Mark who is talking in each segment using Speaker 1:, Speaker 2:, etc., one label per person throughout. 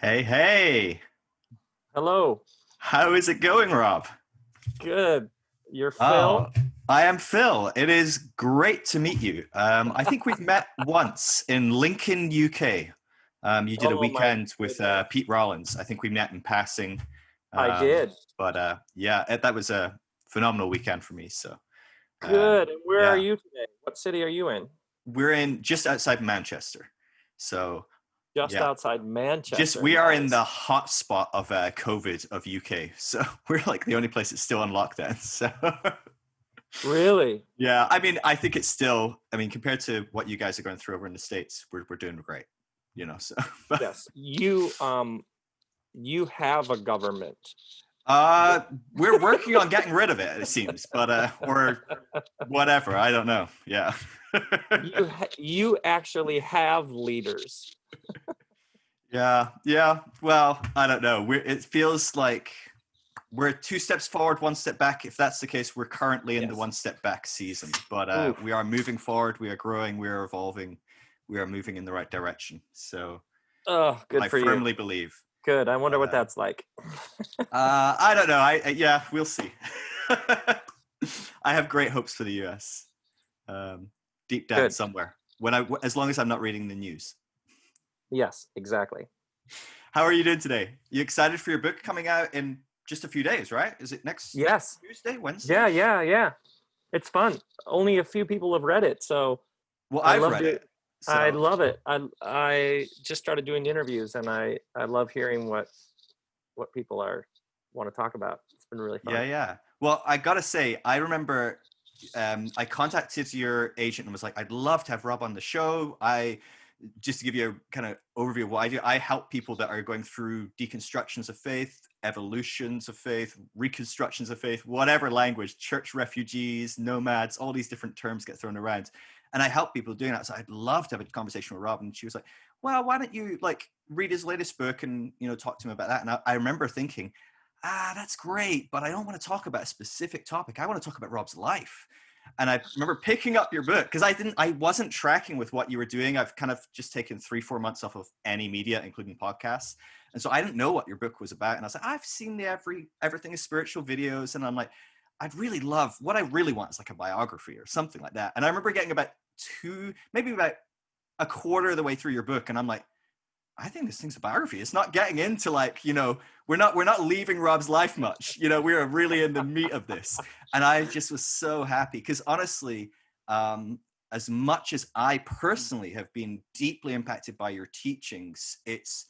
Speaker 1: Hey, hey.
Speaker 2: Hello.
Speaker 1: How is it going, Rob?
Speaker 2: Good. You're
Speaker 1: Oh,
Speaker 2: Phil?
Speaker 1: I am Phil. It is great to meet you. I think we've met once in Lincoln, UK. You did a
Speaker 2: Oh my
Speaker 1: weekend with
Speaker 2: goodness.
Speaker 1: Pete Rollins. I think we met in passing.
Speaker 2: I
Speaker 1: Um,
Speaker 2: did.
Speaker 1: but that was a phenomenal weekend for me. So,
Speaker 2: Good. And where are
Speaker 1: yeah,
Speaker 2: you today? What city are you in?
Speaker 1: we're in just outside Manchester. So,
Speaker 2: Just
Speaker 1: yeah,
Speaker 2: outside
Speaker 1: just
Speaker 2: Manchester.
Speaker 1: we are in the
Speaker 2: Nice.
Speaker 1: hot spot of COVID of UK. So we're like the only place that's still on lockdown. So.
Speaker 2: Really?
Speaker 1: Yeah, I mean, I think it's still, I mean, compared to what you guys are going through over in the States, we're doing great, so, but,
Speaker 2: Yes. You have a government.
Speaker 1: uh, we're working on getting rid of it, it seems, but, or whatever, I don't know. Yeah.
Speaker 2: You actually have leaders.
Speaker 1: Yeah. Well, I don't know. It feels like we're two steps forward, one step back. If that's the case, we're currently in the
Speaker 2: Yes.
Speaker 1: one step back season, but we
Speaker 2: Oof.
Speaker 1: are moving forward. We are growing. We are evolving. We are moving in the right direction. So
Speaker 2: Oh, good
Speaker 1: I
Speaker 2: for you.
Speaker 1: firmly believe.
Speaker 2: Good. I wonder
Speaker 1: But
Speaker 2: what that's like.
Speaker 1: I don't know. Yeah, we'll see. I have great hopes for the US. Deep down
Speaker 2: Good.
Speaker 1: somewhere. As long as I'm not reading the news.
Speaker 2: Yes, exactly.
Speaker 1: How are you doing today? You excited for your book coming out in just a few days, right? Is it next
Speaker 2: Yes.
Speaker 1: Tuesday, Wednesday?
Speaker 2: Yeah. It's fun. Only a few people have read it, so
Speaker 1: Well,
Speaker 2: I
Speaker 1: I've
Speaker 2: love
Speaker 1: read
Speaker 2: to
Speaker 1: it,
Speaker 2: I
Speaker 1: so
Speaker 2: love it. I just started doing interviews and I love hearing what people are want to talk about. It's been really fun.
Speaker 1: yeah. Well, I gotta say, I remember I contacted your agent and was like, I'd love to have Rob on the show. I just to give you a kind of overview of what I do, I help people that are going through deconstructions of faith, evolutions of faith, reconstructions of faith, whatever language, church refugees, nomads, all these different terms get thrown around. And I help people doing that. So I'd love to have a conversation with Rob. And she was like, well, why don't you like read his latest book and, talk to him about that. And I remember thinking, that's great, but I don't want to talk about a specific topic. I want to talk about Rob's life. And I remember picking up your book because I wasn't tracking with what you were doing. I've kind of just taken 3-4 months off of any media, including podcasts. And so I didn't know what your book was about. And I was like, I've seen the everything is spiritual videos. And I'm like, what I really want is like a biography or something like that. And I remember getting about maybe about a quarter of the way through your book. And I'm like, I think this thing's a biography. It's not getting into like, we're not leaving Rob's life much. We are really in the meat of this. And I just was so happy because honestly, as much as I personally have been deeply impacted by your teachings, it's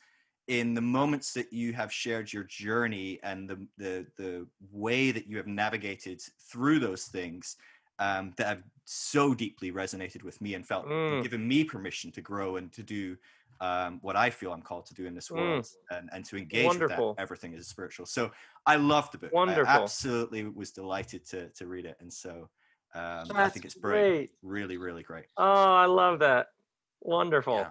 Speaker 1: in the moments that you have shared your journey and the way that you have navigated through those things that have so deeply resonated with me and felt
Speaker 2: Mm,
Speaker 1: given me permission to grow and to do what I feel I'm called to do in this
Speaker 2: mm,
Speaker 1: world and to engage with that
Speaker 2: wonderful.
Speaker 1: everything is spiritual. So I love the book. I
Speaker 2: Wonderful.
Speaker 1: absolutely was delighted to read it. And so I
Speaker 2: That's
Speaker 1: think it's brilliant.
Speaker 2: great.
Speaker 1: Really, really great.
Speaker 2: Oh, I love that.
Speaker 1: Yeah.
Speaker 2: Wonderful.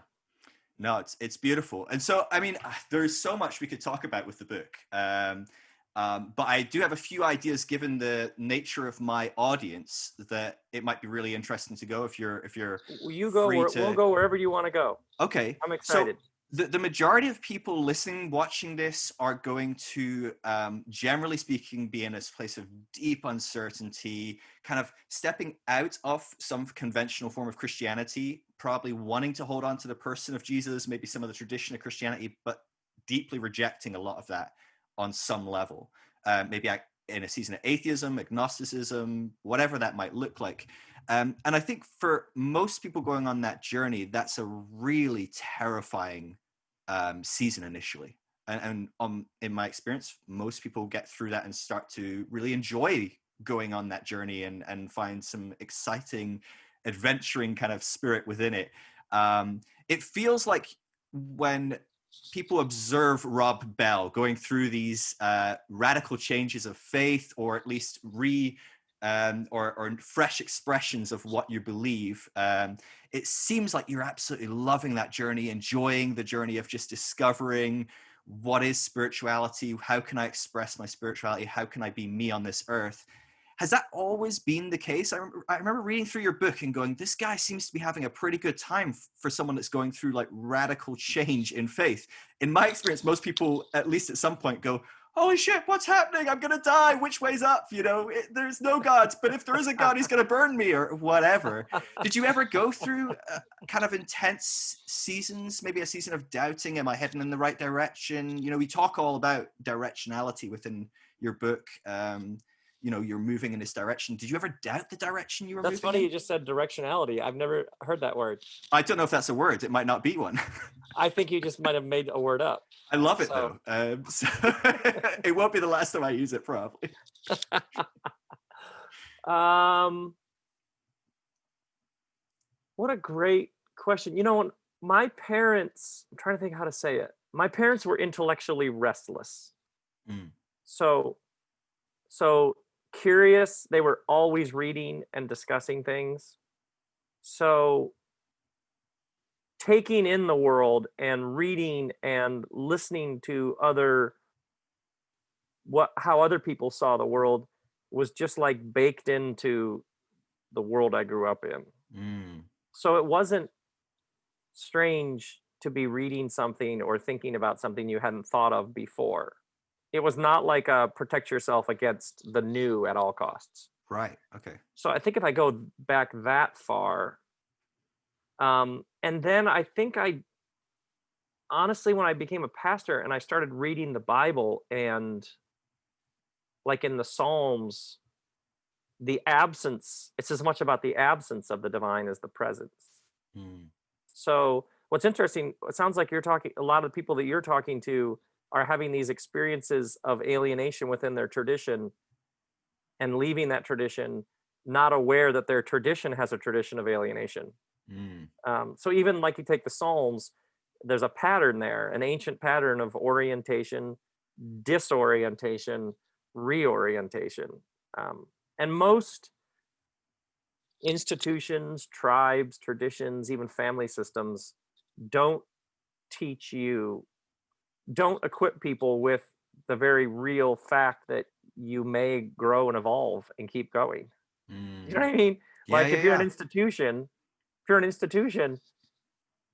Speaker 1: No, it's beautiful. And so, I mean, there's so much we could talk about with the book. But I do have a few ideas given the nature of my audience that it might be really interesting to go if you're
Speaker 2: You go
Speaker 1: free
Speaker 2: where we'll
Speaker 1: to.
Speaker 2: go wherever you want to go.
Speaker 1: Okay,
Speaker 2: I'm
Speaker 1: so
Speaker 2: excited.
Speaker 1: the majority of people listening, watching this are going to, generally speaking, be in this place of deep uncertainty, kind of stepping out of some conventional form of Christianity, probably wanting to hold on to the person of Jesus, maybe some of the tradition of Christianity, but deeply rejecting a lot of that on some level. Maybe in a season of atheism, agnosticism, whatever that might look like. And I think for most people going on that journey, that's a really terrifying season initially. And in my experience, most people get through that and start to really enjoy going on that journey and find some exciting, adventuring kind of spirit within it. It feels like when people observe Rob Bell going through these radical changes of faith, or at least or fresh expressions of what you believe, it seems like you're absolutely loving that journey, enjoying the journey of just discovering what is spirituality, how can I express my spirituality, how can I be me on this earth. Has that always been the case? I remember reading through your book and going, this guy seems to be having a pretty good time for someone that's going through like radical change in faith. In my experience, most people, at least at some point, go, holy shit, what's happening? I'm going to die. Which way's up? You know, there's no God, but if there is a God, he's going to burn me or whatever. Did you ever go through kind of intense seasons, maybe a season of doubting? Am I heading in the right direction? You know, we talk all about directionality within your book. You know, you're moving in this direction. Did you ever doubt the direction you were moving
Speaker 2: That's funny
Speaker 1: in?
Speaker 2: you just said directionality. I've never heard that word.
Speaker 1: I don't know if that's a word. It might not be one.
Speaker 2: I think you just might have made a word up.
Speaker 1: I love it though. So it won't be the last time I use it, probably.
Speaker 2: What a great question. You know, my parents, I'm trying to think how to say it. My parents were intellectually restless.
Speaker 1: Mm.
Speaker 2: So curious. They were always reading and discussing things. So taking in the world and reading and listening to how other people saw the world was just like baked into the world I grew up in.
Speaker 1: Mm.
Speaker 2: So it wasn't strange to be reading something or thinking about something you hadn't thought of before. It was not like a protect yourself against the new at all costs.
Speaker 1: Right. Okay.
Speaker 2: So I think if I go back that far, and then I think honestly, when I became a pastor and I started reading the Bible and like in the Psalms, it's as much about the absence of the divine as the presence.
Speaker 1: Mm.
Speaker 2: So what's interesting, it sounds like a lot of the people that you're talking to are having these experiences of alienation within their tradition and leaving that tradition, not aware that their tradition has a tradition of alienation.
Speaker 1: Mm.
Speaker 2: So even like you take the Psalms, there's a pattern there, an ancient pattern of orientation, disorientation, reorientation. And most institutions, tribes, traditions, even family systems don't equip people with the very real fact that you may grow and evolve and keep going.
Speaker 1: Mm.
Speaker 2: You know what I mean?
Speaker 1: Yeah.
Speaker 2: Like
Speaker 1: Yeah.
Speaker 2: if you're
Speaker 1: Yeah.
Speaker 2: an institution,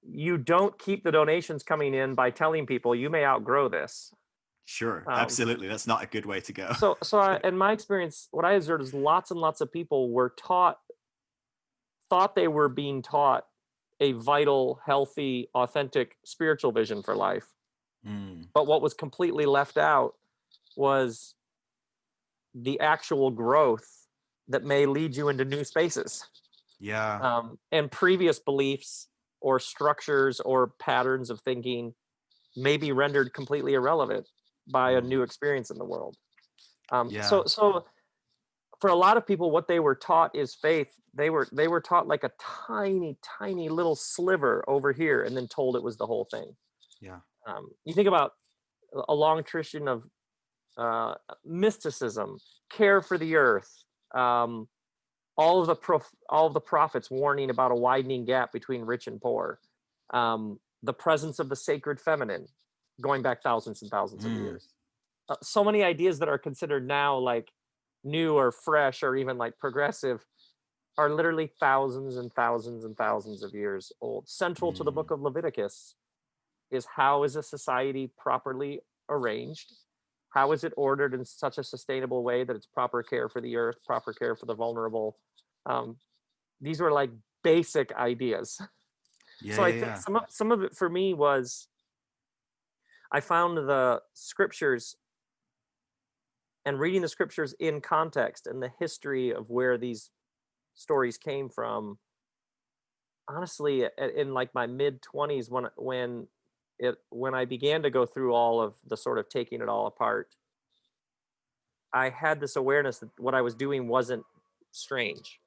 Speaker 2: you don't keep the donations coming in by telling people you may outgrow this.
Speaker 1: Sure. Absolutely. That's not a good way to go.
Speaker 2: In my experience, what I observed is lots and lots of people thought they were being taught a vital, healthy, authentic spiritual vision for life.
Speaker 1: Mm.
Speaker 2: But what was completely left out was the actual growth that may lead you into new spaces.
Speaker 1: Yeah.
Speaker 2: And previous beliefs or structures or patterns of thinking may be rendered completely irrelevant by a new experience in the world.
Speaker 1: Yeah.
Speaker 2: So for a lot of people, what they were taught is faith. They were taught like a tiny, tiny little sliver over here, and then told it was the whole thing.
Speaker 1: Yeah.
Speaker 2: You think about a long tradition of mysticism, care for the earth, all of the prophets warning about a widening gap between rich and poor, the presence of the sacred feminine, going back thousands and thousands of years. So many ideas that are considered now like new or fresh or even like progressive are literally thousands and thousands and thousands of years old. Central to the book of Leviticus is how is a society properly arranged? How is it ordered in such a sustainable way that it's proper care for the earth, proper care for the vulnerable? These were like basic ideas.
Speaker 1: Yeah.
Speaker 2: So I
Speaker 1: Yeah.
Speaker 2: think
Speaker 1: Yeah.
Speaker 2: some of it for me was I found the scriptures and reading the scriptures in context and the history of where these stories came from. Honestly, in like my mid 20s, when I began to go through all of the sort of taking it all apart, I had this awareness that what I was doing wasn't strange.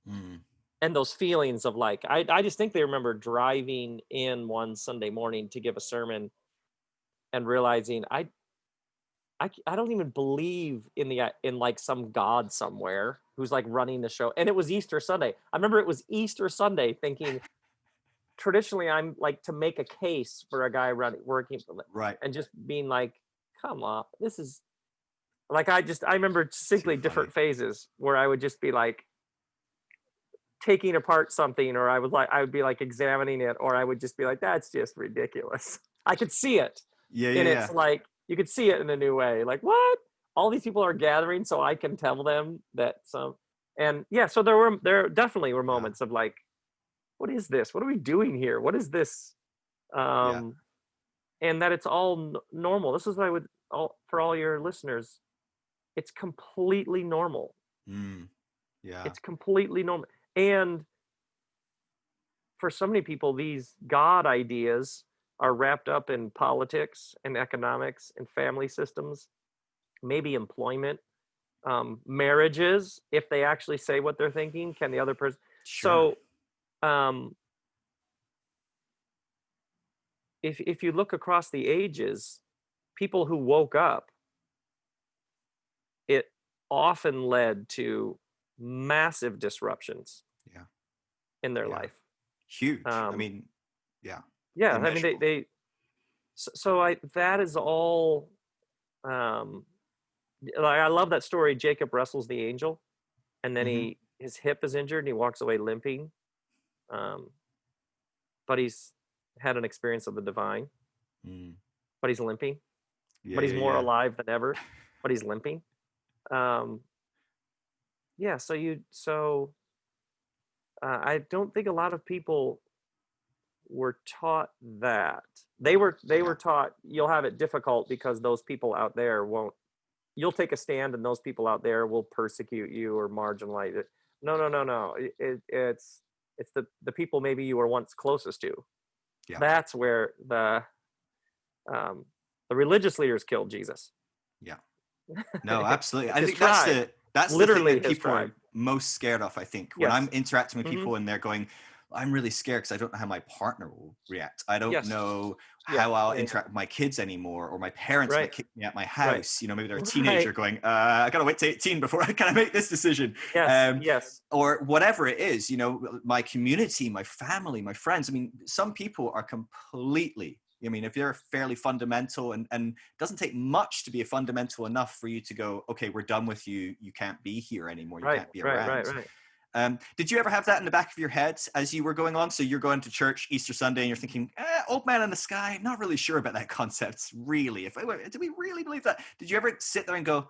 Speaker 1: Mm.
Speaker 2: And those feelings of like, I just think they remember driving in one Sunday morning to give a sermon and realizing I don't even believe in like some God somewhere who's like running the show. And it was Easter Sunday. I remember it was Easter Sunday thinking traditionally I'm like to make a case for a guy working
Speaker 1: Right.
Speaker 2: and just being like, come on, this is Like I remember
Speaker 1: Too
Speaker 2: distinctly
Speaker 1: funny.
Speaker 2: different phases where I would just be like taking apart something, or I would be like examining it, or I would just be like, that's just ridiculous. I could see it.
Speaker 1: Yeah, yeah,
Speaker 2: And
Speaker 1: yeah.
Speaker 2: it's like you could see it in a new way. Like, what? All these people are gathering so I can tell them that some and yeah, so there definitely were
Speaker 1: Yeah,
Speaker 2: moments of like, what is this? What are we doing here? What is this?
Speaker 1: yeah.
Speaker 2: Um and that it's all normal. This is what I would all for all your listeners. It's completely normal.
Speaker 1: Mm, yeah,
Speaker 2: It's completely normal. And for so many people, these God ideas are wrapped up in politics and economics and family systems, maybe employment, marriages. If they actually say what they're thinking, can the other person?
Speaker 1: sure.
Speaker 2: So, um, if you look across the ages, people who woke up, it often led to massive disruptions
Speaker 1: Yeah,
Speaker 2: in their
Speaker 1: yeah.
Speaker 2: life.
Speaker 1: Huge. I
Speaker 2: Um,
Speaker 1: mean, yeah,
Speaker 2: yeah, I mean,
Speaker 1: immeasurable.
Speaker 2: so I that is all. Um, like I love that story. Jacob wrestles the angel, and then
Speaker 1: Hmm.
Speaker 2: his hip is injured, and he walks away limping. Um, but he's had an experience of the divine.
Speaker 1: Mm.
Speaker 2: But he's limping.
Speaker 1: Yeah,
Speaker 2: But he's
Speaker 1: yeah,
Speaker 2: more
Speaker 1: yeah.
Speaker 2: alive than ever. But he's limping. Um, yeah. I don't think a lot of people were taught that. They were
Speaker 1: Yeah,
Speaker 2: taught you'll have it difficult because those people out there won't. You'll take a stand, and those people out there will persecute you or marginalize it. No, no, no, no. It's the people maybe you were once closest to.
Speaker 1: yeah,
Speaker 2: That's where um, the religious leaders killed Jesus.
Speaker 1: yeah. No, absolutely.
Speaker 2: It's
Speaker 1: I
Speaker 2: his
Speaker 1: think that's
Speaker 2: tribe,
Speaker 1: the thing
Speaker 2: literally
Speaker 1: that
Speaker 2: his
Speaker 1: people
Speaker 2: tribe.
Speaker 1: are most scared of. I think when I'm
Speaker 2: Yes.
Speaker 1: interacting with
Speaker 2: Hmm.
Speaker 1: people and they're going, I'm really scared because I don't know how my partner will react. I don't
Speaker 2: Yes.
Speaker 1: know
Speaker 2: Yeah.
Speaker 1: how I'll
Speaker 2: Yeah. Yeah.
Speaker 1: interact with my kids anymore, or my parents might
Speaker 2: Right.
Speaker 1: kick me out my
Speaker 2: Right.
Speaker 1: house. You know, maybe they're a teenager
Speaker 2: Right.
Speaker 1: going, I gotta wait to 18 before I can make this decision.
Speaker 2: Yes.
Speaker 1: Um,
Speaker 2: Yes.
Speaker 1: or whatever it is, you know, my community, my family, my friends. I mean, some people are completely, I mean, if you're fairly fundamental, and it doesn't take much to be a fundamental enough for you to go, okay, we're done with you. You can't be here anymore. You
Speaker 2: Right.
Speaker 1: can't be
Speaker 2: Right. Right.
Speaker 1: around.
Speaker 2: Right.
Speaker 1: Did you ever have that in the back of your head as you were going on? So you're going to church Easter Sunday and you're thinking, old man in the sky, not really sure about that concept, really. Do we really believe that? Did you ever sit there and go,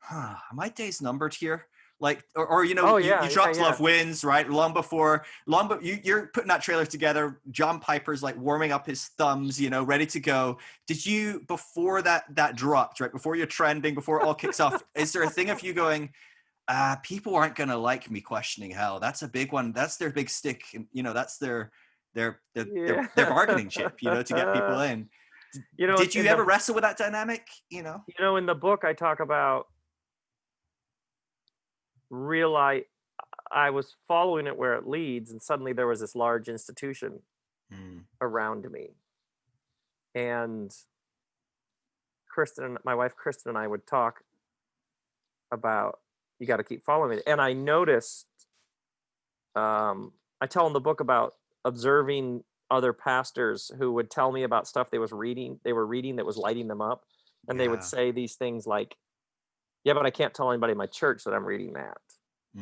Speaker 1: are my days numbered here? Like, or you know,
Speaker 2: Oh
Speaker 1: you
Speaker 2: yeah. Yeah.
Speaker 1: dropped
Speaker 2: Yeah.
Speaker 1: Love Wins, right? You're putting that trailer together. John Piper's like warming up his thumbs, you know, ready to go. Did you, before that dropped, right? Before you're trending, before it all kicks off, is there a thing of you going, people aren't going to like me questioning hell? That's a big one. That's their big stick. You know, that's
Speaker 2: Yeah.
Speaker 1: their bargaining chip, you know, to get people in. Did you
Speaker 2: In the
Speaker 1: ever wrestle with that dynamic? You know?
Speaker 2: in the book I talk about realize I was following it where it leads, and suddenly there was this large institution
Speaker 1: Mm,
Speaker 2: around me, and my wife Kristen, and I would talk about you got to keep following it. And I noticed, I tell in the book about observing other pastors who would tell me about stuff they were reading that was lighting them up, and they would
Speaker 1: yeah.
Speaker 2: say these things like, "Yeah, but I can't tell anybody in my church that I'm reading that."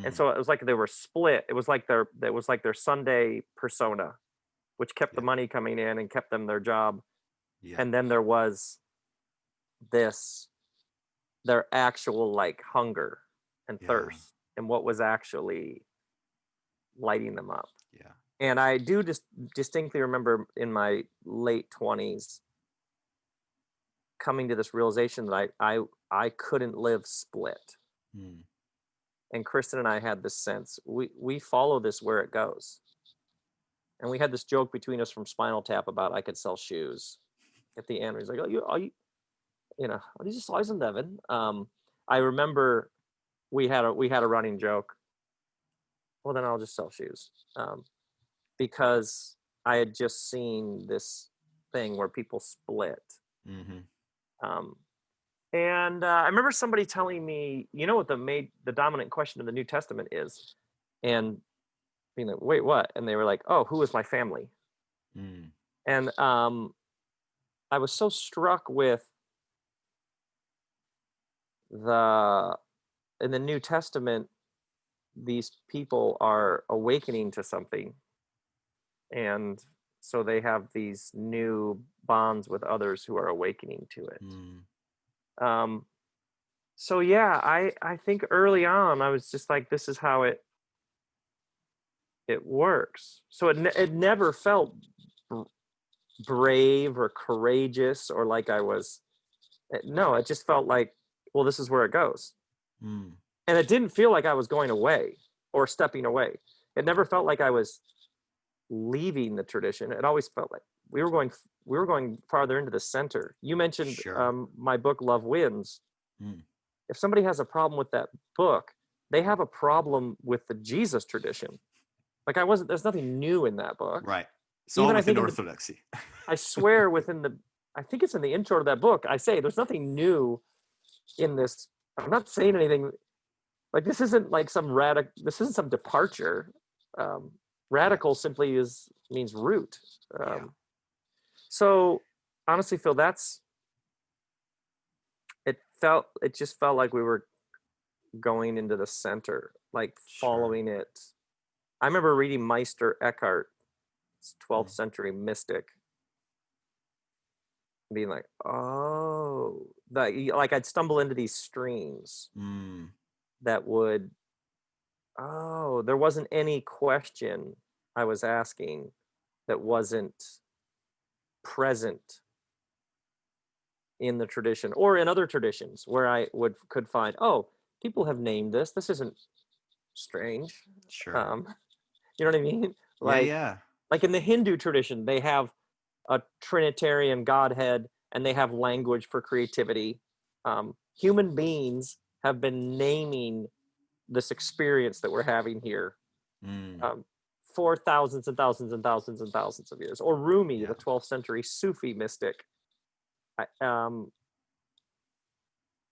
Speaker 2: And
Speaker 1: Mm,
Speaker 2: so it was like they were split. It was like their Sunday persona, which kept the
Speaker 1: yeah.
Speaker 2: money coming in and kept them their job.
Speaker 1: Yeah.
Speaker 2: And then there was this their actual like hunger and
Speaker 1: Yeah.
Speaker 2: thirst and what was actually lighting them up.
Speaker 1: Yeah.
Speaker 2: And I do just distinctly remember in my late 20s coming to this realization that I couldn't live split.
Speaker 1: Mm,
Speaker 2: And Kristen and I had this sense we follow this where it goes. And we had this joke between us from Spinal Tap about I could sell shoes. At the end, he's like, you know, are these size 11?" I remember we had a running joke. Well, then I'll just sell shoes, because I had just seen this thing where people split.
Speaker 1: mm-hmm.
Speaker 2: Um, and I remember somebody telling me, you know what the dominant question of the New Testament is, and being like, wait, what? And they were like, oh, who is my family?
Speaker 1: Mm,
Speaker 2: And I was so struck with the in the New Testament, these people are awakening to something, and so they have these new bonds with others who are awakening to it.
Speaker 1: Mm,
Speaker 2: Um, so yeah, I think early on I was just like, this is how it works. So it never felt br- brave or courageous or like I was. No, it just felt like, well, this is where it goes.
Speaker 1: mm,
Speaker 2: And it didn't feel like I was going away or stepping away. It never felt like I was leaving the tradition. It always felt like we were going farther into the center. You mentioned
Speaker 1: sure.
Speaker 2: my book Love Wins.
Speaker 1: Mm,
Speaker 2: If somebody has a problem with that book, they have a problem with the Jesus tradition. Like I wasn't there's nothing new in that book.
Speaker 1: right. It's all
Speaker 2: Even I
Speaker 1: within
Speaker 2: think in the
Speaker 1: orthodoxy.
Speaker 2: I swear within the I think it's in the intro to that book, I say there's nothing new in this. I'm not saying anything like this isn't like some radical this isn't some departure. Um,
Speaker 1: Yeah.
Speaker 2: radical simply is means root.
Speaker 1: Yeah.
Speaker 2: So honestly, Phil, it just felt like we were going into the center, like
Speaker 1: Sure.
Speaker 2: following it. I remember reading Meister Eckhart, 12th
Speaker 1: Mm,
Speaker 2: century mystic, being like, oh, like I'd stumble into these streams
Speaker 1: mm,
Speaker 2: that would, oh, there wasn't any question I was asking that wasn't present in the tradition or in other traditions where I could find, oh, people have named this. This isn't strange.
Speaker 1: sure.
Speaker 2: Um, you know what I mean?
Speaker 1: Yeah.
Speaker 2: Like
Speaker 1: Yeah.
Speaker 2: like in the Hindu tradition, they have a Trinitarian Godhead and they have language for creativity. Human beings have been naming this experience that we're having here
Speaker 1: Mm,
Speaker 2: um, for thousands and thousands and thousands and thousands of years. Or Rumi,
Speaker 1: yeah.
Speaker 2: the 12th century Sufi mystic,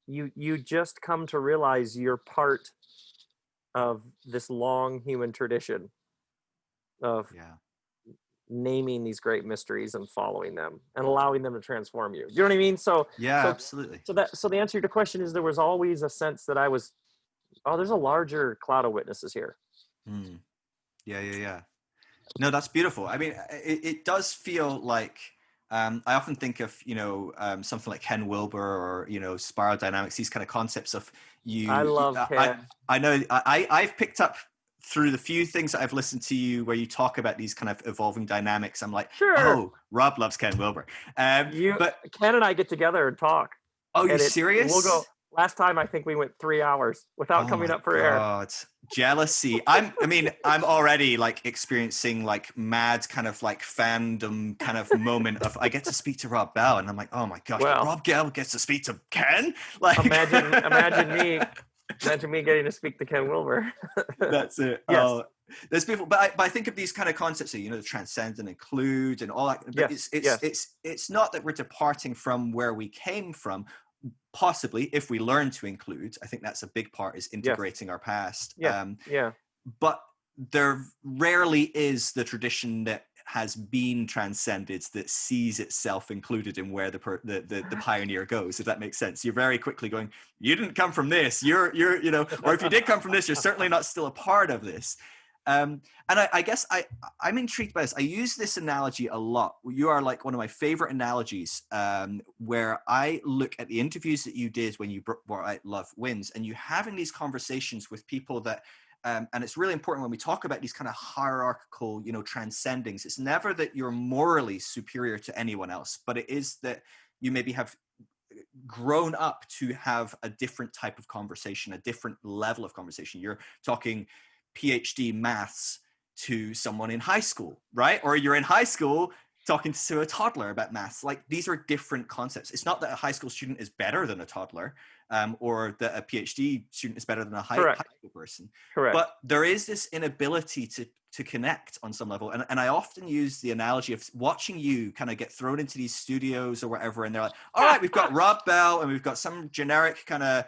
Speaker 2: you just come to realize you're part of this long human tradition of
Speaker 1: Yeah.
Speaker 2: naming these great mysteries and following them and allowing them to transform you. You know what I mean?
Speaker 1: Yeah. Absolutely.
Speaker 2: So the answer to your question is there was always a sense that I was, oh, there's a larger cloud of witnesses here.
Speaker 1: Mm, yeah. Yeah. Yeah. No, that's beautiful. I mean, it does feel like I often think of, something like Ken Wilber or, spiral dynamics, these kind of concepts of
Speaker 2: I
Speaker 1: you.
Speaker 2: love Ken.
Speaker 1: I know I've picked up through the few things that I've listened to you where you talk about these kind of evolving dynamics. I'm like,
Speaker 2: Sure.
Speaker 1: oh, Rob loves Ken Wilber.
Speaker 2: You
Speaker 1: But
Speaker 2: Ken and I get together and talk.
Speaker 1: oh, you
Speaker 2: And we'll
Speaker 1: serious?
Speaker 2: go last time I think we went 3 hours without
Speaker 1: Oh
Speaker 2: coming
Speaker 1: my
Speaker 2: up for air.
Speaker 1: God. Jealousy. I'm already like experiencing like mad kind of like fandom kind of moment of I get to speak to Rob Bell and I'm like, oh my gosh, but
Speaker 2: Well,
Speaker 1: Rob Bell gets to speak to Ken? Like
Speaker 2: imagine me getting to speak to Ken Wilber.
Speaker 1: that's it.
Speaker 2: Yes.
Speaker 1: Oh, there's people, but I think of these kind of concepts of, the transcend and include and all that, but
Speaker 2: Yes. Yes.
Speaker 1: it's not that we're departing from where we came from. Possibly if we learn to include, I think that's a big part, is
Speaker 2: Yes.
Speaker 1: integrating our past.
Speaker 2: Yeah. Yeah.
Speaker 1: But there rarely is the tradition that has been transcended that sees itself included in where the pioneer goes, if that makes sense. You're very quickly going, you didn't come from this, you're or if you did come from this, you're certainly not still a part of this. And I guess I'm intrigued by this. I use this analogy a lot. You are like one of my favorite analogies, where I look at the interviews that you did when you brought out Love Wins, and you having these conversations with people that, and it's really important when we talk about these kind of hierarchical, transcendings. It's never that you're morally superior to anyone else, but it is that you maybe have grown up to have a different type of conversation, a different level of conversation. You're talking PhD maths to someone in high school, right? Or you're in high school talking to a toddler about maths. Like, these are different concepts. It's not that a high school student is better than a toddler, or that a PhD student is better than a high
Speaker 2: Correct.
Speaker 1: school person.
Speaker 2: Correct.
Speaker 1: But there is this inability to connect on some level. And I often use the analogy of watching you kind of get thrown into these studios or whatever, and they're like, all right, we've got Rob Bell and we've got some generic kind of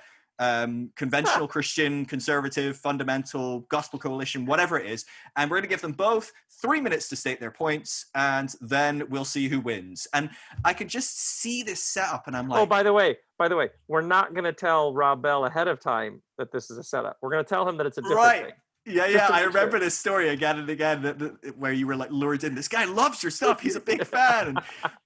Speaker 1: conventional Christian, conservative, fundamental, gospel coalition, whatever it is. And we're going to give them both 3 minutes to state their points, and then we'll see who wins. And I could just see this setup, and I'm like,
Speaker 2: oh, by the way, we're not going to tell Rob Bell ahead of time that this is a setup. We're going to tell him that it's a different thing.
Speaker 1: Yeah. I remember this story again and again where you were like lured in. This guy loves your stuff. He's a big fan.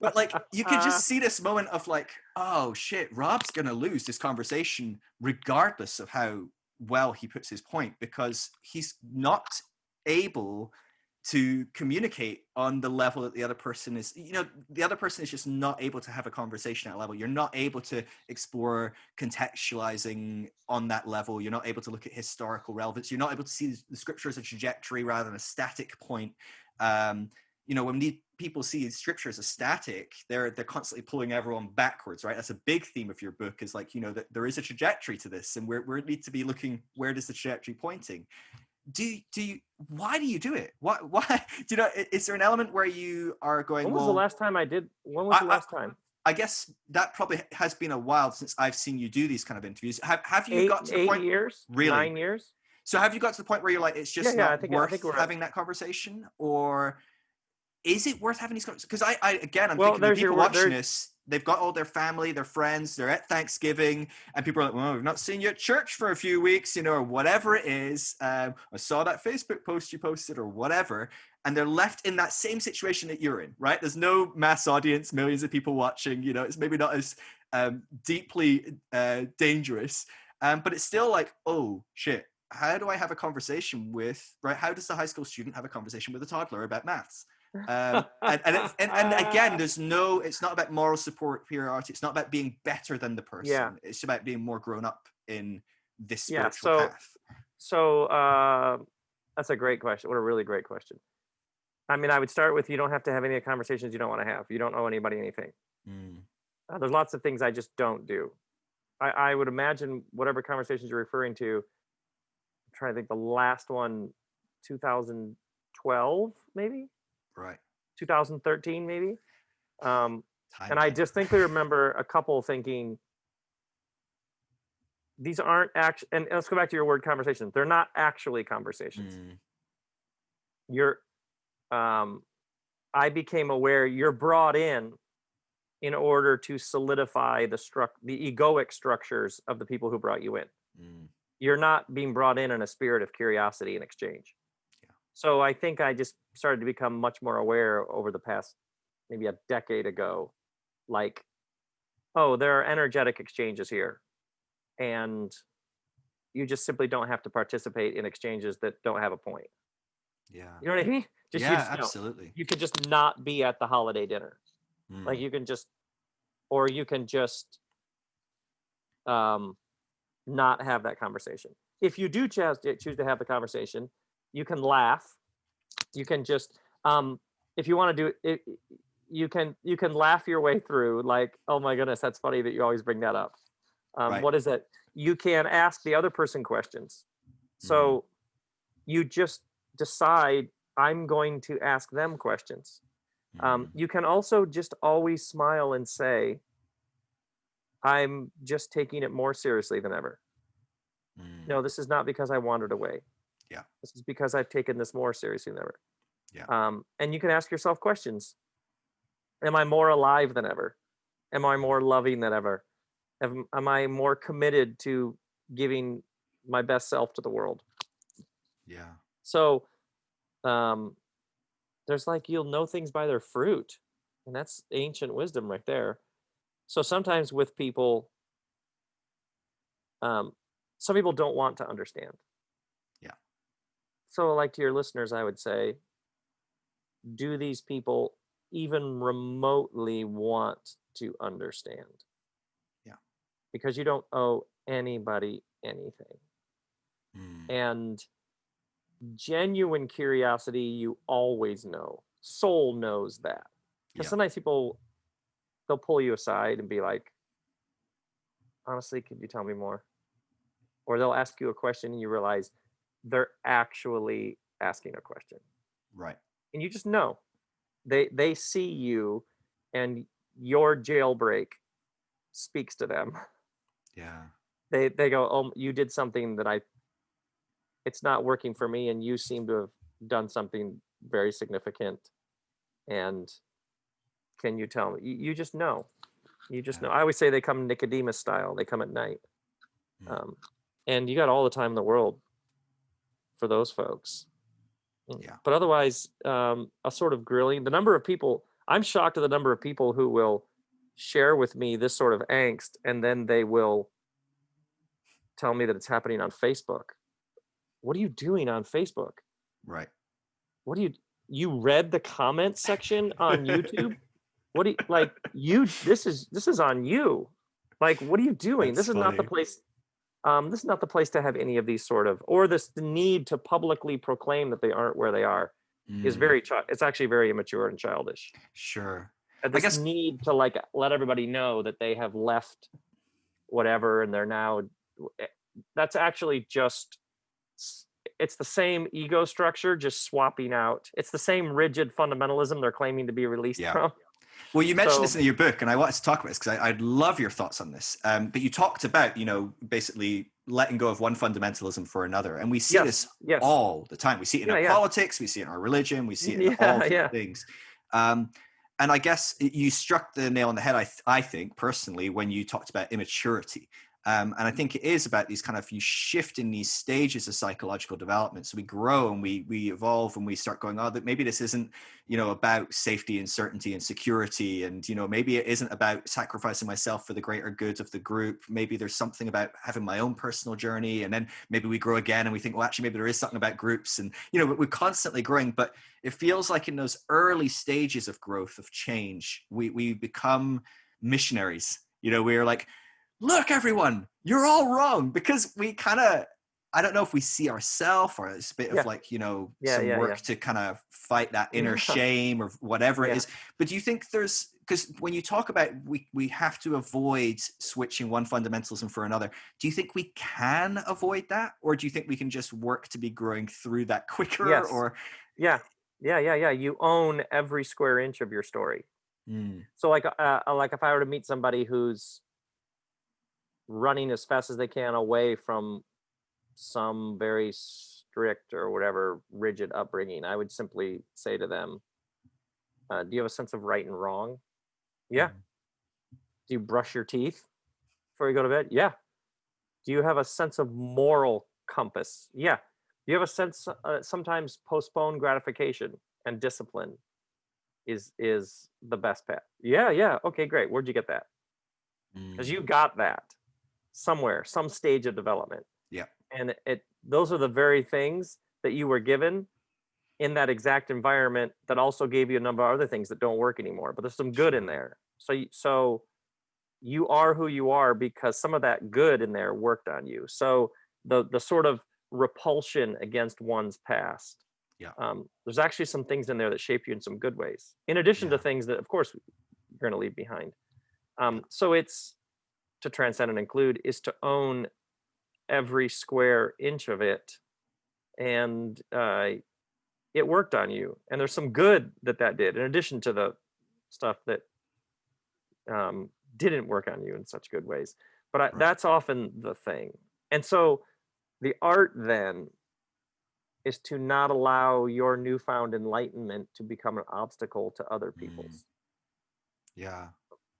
Speaker 1: But like, you could just see this moment of like, oh shit, Rob's going to lose this conversation regardless of how well he puts his point, because he's not able to communicate on the level that the other person is. The other person is just not able to have a conversation at that level. You're not able to explore contextualizing on that level. You're not able to look at historical relevance. You're not able to see the scripture as a trajectory rather than a static point. When people see scripture as a static, they're constantly pulling everyone backwards, right? That's a big theme of your book, is like, that there is a trajectory to this, and we need to be looking, where does the trajectory pointing? Why do you do it? Why is there an element where you are going,
Speaker 2: when was the last time
Speaker 1: I guess that probably has been a while since I've seen you do these kind of interviews. Have you got to the point?
Speaker 2: 8 years?
Speaker 1: Really?
Speaker 2: 9 years?
Speaker 1: So have you got to the point where you're like, it's just not worth having that conversation? Or is it worth having these conversations? Because I'm thinking the people watching this, they've got all their family, their friends, they're at Thanksgiving, and people are like, well, we've not seen you at church for a few weeks, or whatever it is. I saw that Facebook post you posted or whatever. And they're left in that same situation that you're in, right? There's no mass audience, millions of people watching, it's maybe not as deeply dangerous, but it's still like, oh shit, how do I have a conversation with, right? How does the high school student have a conversation with a toddler about maths? And again, it's not about moral superiority. It's not about being better than the person.
Speaker 2: Yeah.
Speaker 1: It's about being more grown up in this spiritual path.
Speaker 2: So that's a great question. What a really great question. I mean, I would start with, you don't have to have any conversations you don't want to have. You don't owe anybody anything. There's lots of things I just don't do. I would imagine whatever conversations you're referring to, I'm trying to think, the last one, 2012, maybe?
Speaker 1: Right.
Speaker 2: 2013, maybe? And I distinctly remember a couple thinking, these aren't actually, and let's go back to your word conversation. They're not actually conversations. I became aware you're brought in order to solidify the egoic structures of the people who brought you in. You're not being brought in a spirit of curiosity and exchange. Yeah. So I think I just started to become much more aware over the past, maybe a decade ago, like, oh, there are energetic exchanges here. And you just simply don't have to participate in exchanges that don't have a point.
Speaker 1: Yeah.
Speaker 2: You know what I mean?
Speaker 1: Absolutely.
Speaker 2: You could just not be at the holiday dinner. Like you can just not have that conversation. If you do choose to have the conversation, you can laugh. You can just, if you want to do it, you can laugh your way through, like, oh my goodness, that's funny that you always bring that up.
Speaker 1: Right.
Speaker 2: What is it? You can ask the other person questions. So you just decide, I'm going to ask them questions. You can also just always smile and say, I'm just taking it more seriously than ever. No, this is not because I wandered away.
Speaker 1: Yeah.
Speaker 2: This is because I've taken this more seriously than ever.
Speaker 1: Yeah.
Speaker 2: And you can ask yourself questions. Am I more alive than ever? Am I more loving than ever? Am I more committed to giving my best self to the world?
Speaker 1: Yeah.
Speaker 2: So there's like, you'll know things by their fruit. And that's ancient wisdom right there. So sometimes with people, some people don't want to understand.
Speaker 1: Yeah.
Speaker 2: So like, to your listeners, I would say, do these people even remotely want to understand?
Speaker 1: Yeah.
Speaker 2: Because you don't owe anybody anything. And genuine curiosity, you always know. Soul knows that. Because sometimes people, they'll pull you aside and be like, honestly, could you tell me more? Or they'll ask you a question and you realize they're actually asking a question.
Speaker 1: Right.
Speaker 2: And you just know. They see you, and your jailbreak speaks to them.
Speaker 1: Yeah.
Speaker 2: They go, oh, you did something that it's not working for me, and you seem to have done something very significant. And can you tell me? You just know. You just
Speaker 1: Yeah.
Speaker 2: know. I always say they come Nicodemus style. They come at night.
Speaker 1: Mm.
Speaker 2: Um, and you got all the time in the world for those folks.
Speaker 1: Yeah.
Speaker 2: But otherwise, a sort of grilling. The number of people, I'm shocked at the number of people who will share with me this sort of angst, and then they will tell me that it's happening on Facebook. What are you doing on Facebook?
Speaker 1: Right.
Speaker 2: What do you read the comments section on YouTube? What do you like you this is on you. Like, what are you doing?
Speaker 1: That's
Speaker 2: This is not the
Speaker 1: funny.
Speaker 2: place. This is not the place to have any of these sort of, or this the need to publicly proclaim that they aren't where they are is
Speaker 1: Mm.
Speaker 2: very it's actually very immature and childish.
Speaker 1: Sure.
Speaker 2: And
Speaker 1: I
Speaker 2: this
Speaker 1: guess.
Speaker 2: need to like let everybody know that they have left whatever and they're now eh, that's actually just it's the same ego structure just swapping out. It's the same rigid fundamentalism they're claiming to be released
Speaker 1: Yeah.
Speaker 2: from.
Speaker 1: Well, you mentioned
Speaker 2: So
Speaker 1: this in your book, and I wanted to talk about this because I'd love your thoughts on this. But you talked about, basically letting go of one fundamentalism for another, and we see this
Speaker 2: yes, yes,
Speaker 1: all the time. We see it in our
Speaker 2: yeah, yeah,
Speaker 1: politics, we see it in our religion, we see it in all
Speaker 2: yeah,
Speaker 1: different
Speaker 2: yeah,
Speaker 1: things. Um, and I guess you struck the nail on the head. I think personally when you talked about immaturity. And I think it is about these kind of you shift in these stages of psychological development. So we grow and we evolve and we start going, oh, that maybe this isn't about safety and certainty and security, and maybe it isn't about sacrificing myself for the greater good of the group. Maybe there's something about having my own personal journey, and then maybe we grow again and we think, well, actually maybe there is something about groups, and we're constantly growing. But it feels like in those early stages of growth, of change, we become missionaries. We're like, look, everyone, you're all wrong, because we kind of, I don't know if we see ourselves, or it's a bit of
Speaker 2: yeah,
Speaker 1: like,
Speaker 2: yeah,
Speaker 1: some
Speaker 2: yeah,
Speaker 1: work
Speaker 2: yeah,
Speaker 1: to kind of fight that inner
Speaker 2: yeah,
Speaker 1: shame or whatever it
Speaker 2: yeah.
Speaker 1: is. But do you think because when you talk about we have to avoid switching one fundamentalism for another, do you think we can avoid that? Or do you think we can just work to be growing through that quicker?
Speaker 2: Yes,
Speaker 1: Or,
Speaker 2: yeah, yeah, yeah, yeah. You own every square inch of your story.
Speaker 1: mm,
Speaker 2: So like if I were to meet somebody who's running as fast as they can away from some very strict or whatever rigid upbringing, I would simply say to them, do you have a sense of right and wrong? Yeah.
Speaker 1: mm,
Speaker 2: Do you brush your teeth before you go to bed? Yeah. Do you have a sense of moral compass? Yeah. Do you have a sense sometimes postponed gratification and discipline is the best path? Yeah, yeah. Okay, great. Where'd you get that? Because
Speaker 1: mm,
Speaker 2: you got that somewhere, some stage of development.
Speaker 1: yeah,
Speaker 2: And it those are the very things that you were given in that exact environment that also gave you a number of other things that don't work anymore, but there's some good in
Speaker 1: sure,
Speaker 2: there. So you are who you are because some of that good in there worked on you. So the sort of repulsion against one's past,
Speaker 1: yeah,
Speaker 2: there's actually some things in there that shape you in some good ways, in addition to
Speaker 1: yeah,
Speaker 2: things that, of course, you're going to leave behind.
Speaker 1: yeah,
Speaker 2: So it's to transcend and include is to own every square inch of it, and it worked on you. And there's some good that did, in addition to the stuff that um, didn't work on you in such good ways. But
Speaker 1: right,
Speaker 2: that's often the thing. And so the art then is to not allow your newfound enlightenment to become an obstacle to other
Speaker 1: mm,
Speaker 2: people's.
Speaker 1: yeah,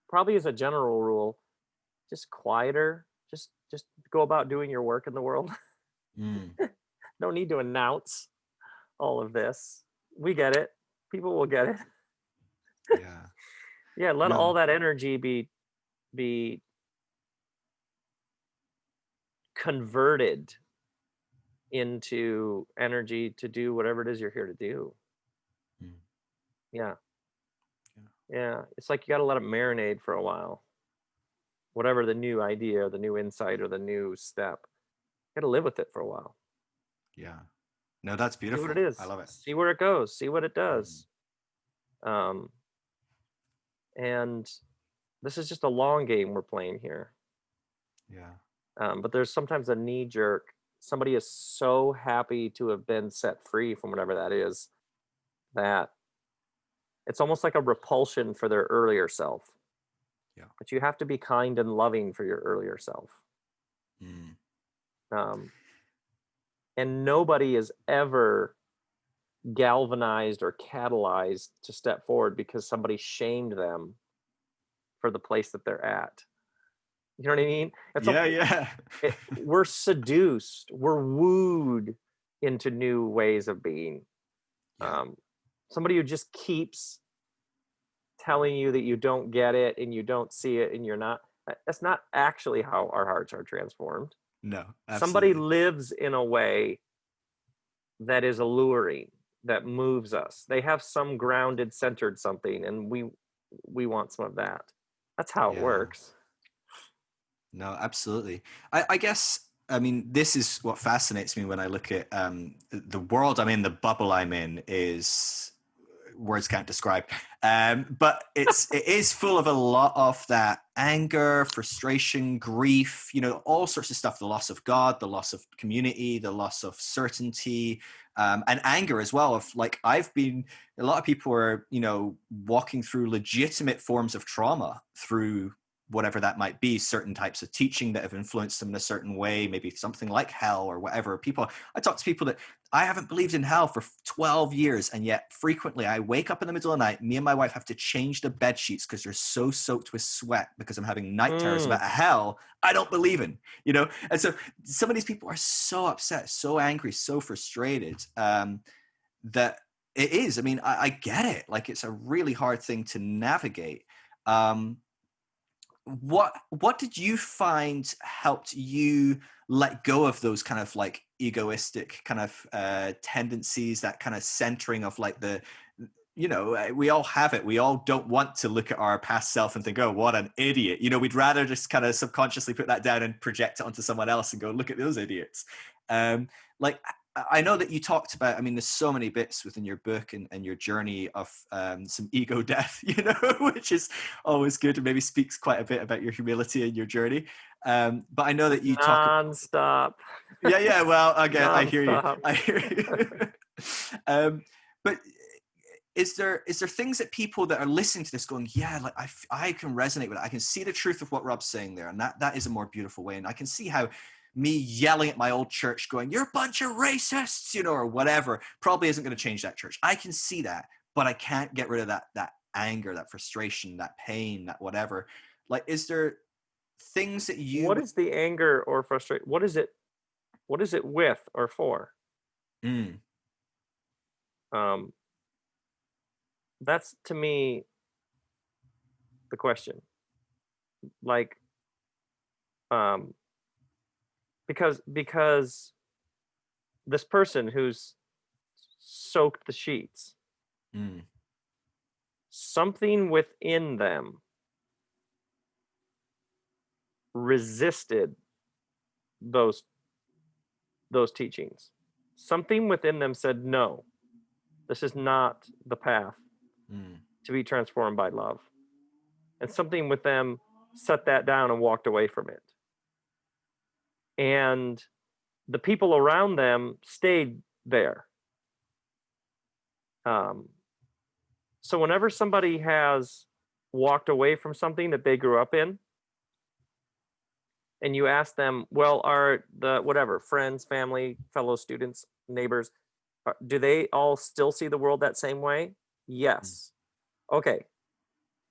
Speaker 2: Probably as a general rule, just quieter, just go about doing your work in the world.
Speaker 1: mm,
Speaker 2: No need to announce all of this. We get it. People will get it.
Speaker 1: yeah,
Speaker 2: Yeah, let all
Speaker 1: no,
Speaker 2: that energy be converted into energy to do whatever it is you're here to do.
Speaker 1: mm,
Speaker 2: Yeah.
Speaker 1: yeah,
Speaker 2: Yeah. It's like you got to let it marinate for a while. Whatever the new idea or the new insight or the new step, got to live with it for a while.
Speaker 1: yeah. No, that's
Speaker 2: See what it
Speaker 1: beautiful. I
Speaker 2: is.
Speaker 1: love it.
Speaker 2: See where it goes. See what it
Speaker 1: Mhm.
Speaker 2: does. Um, and this is just a long game we're playing here.
Speaker 1: Yeah.
Speaker 2: But there's sometimes a knee jerk. Somebody is so happy to have been set free from whatever that is that it's almost like a repulsion for their earlier self.
Speaker 1: Yeah.
Speaker 2: But you have to be kind and loving for your earlier self. Um, and nobody is ever galvanized or catalyzed to step forward because somebody shamed them for the place that they're at. You know what I mean?
Speaker 1: Yeah, yeah.
Speaker 2: We're seduced, we're wooed into new ways of being.
Speaker 1: Yeah.
Speaker 2: Somebody who just keeps telling you that you don't get it and you don't see it and you're not, that's not actually how our hearts are transformed.
Speaker 1: No,
Speaker 2: Somebody
Speaker 1: absolutely.
Speaker 2: lives in a way that is alluring, that moves us. They have some grounded, centered something, and we want some of that. That's how it
Speaker 1: Yeah.
Speaker 2: works.
Speaker 1: No, absolutely. I guess, I mean, this is what fascinates me when I look at the world I'm in, the bubble I'm in is words can't describe. But it is full of a lot of that anger, frustration, grief, all sorts of stuff, the loss of God, the loss of community, the loss of certainty, and anger as well. Of like, a lot of people are, walking through legitimate forms of trauma through whatever that might be, certain types of teaching that have influenced them in a certain way, maybe something like hell or whatever. I talk to people that I haven't believed in hell for 12 years. And yet frequently I wake up in the middle of the night, me and my wife have to change the bed sheets because they're so soaked with sweat because I'm having night terrors about a hell I don't believe in, And so some of these people are so upset, so angry, so frustrated, that it is, I mean, I get it. Like, it's a really hard thing to navigate. What did you find helped you let go of those kind of like egoistic kind of tendencies, that kind of centering of like we all have it. We all don't want to look at our past self and think, oh, what an idiot. We'd rather just kind of subconsciously put that down and project it onto someone else and go, look at those idiots. Like, I know that you talked about, I mean, there's so many bits within your book and your journey of some ego death, which is always good and maybe speaks quite a bit about your humility and your journey. But I know that you talk.
Speaker 2: Non-stop.
Speaker 1: Yeah, yeah. Well, again, I hear you.
Speaker 2: Non-stop.
Speaker 1: I hear you. But is there things that people that are listening to this going, yeah, like I can resonate with it. I can see the truth of what Rob's saying there, and that is a more beautiful way. And I can see how me yelling at my old church going, you're a bunch of racists, or whatever, probably isn't going to change that church. I can see that, but I can't get rid of that anger, that frustration, that pain, that whatever. Like, is there things that
Speaker 2: What
Speaker 1: you
Speaker 2: is the anger or frustration? What is it with or for?
Speaker 1: mm,
Speaker 2: Um, that's to me the question. Like, um, because this person who's soaked the sheets,
Speaker 1: mm,
Speaker 2: something within them resisted those teachings. Something within them said, no, this is not the path
Speaker 1: mm,
Speaker 2: to be transformed by love. And something with them set that down and walked away from it. And the people around them stayed there. So whenever somebody has walked away from something that they grew up in, and you ask them, well, are the whatever friends, family, fellow students, neighbors, do they all still see the world that same way?
Speaker 1: mm,
Speaker 2: Yes. Okay.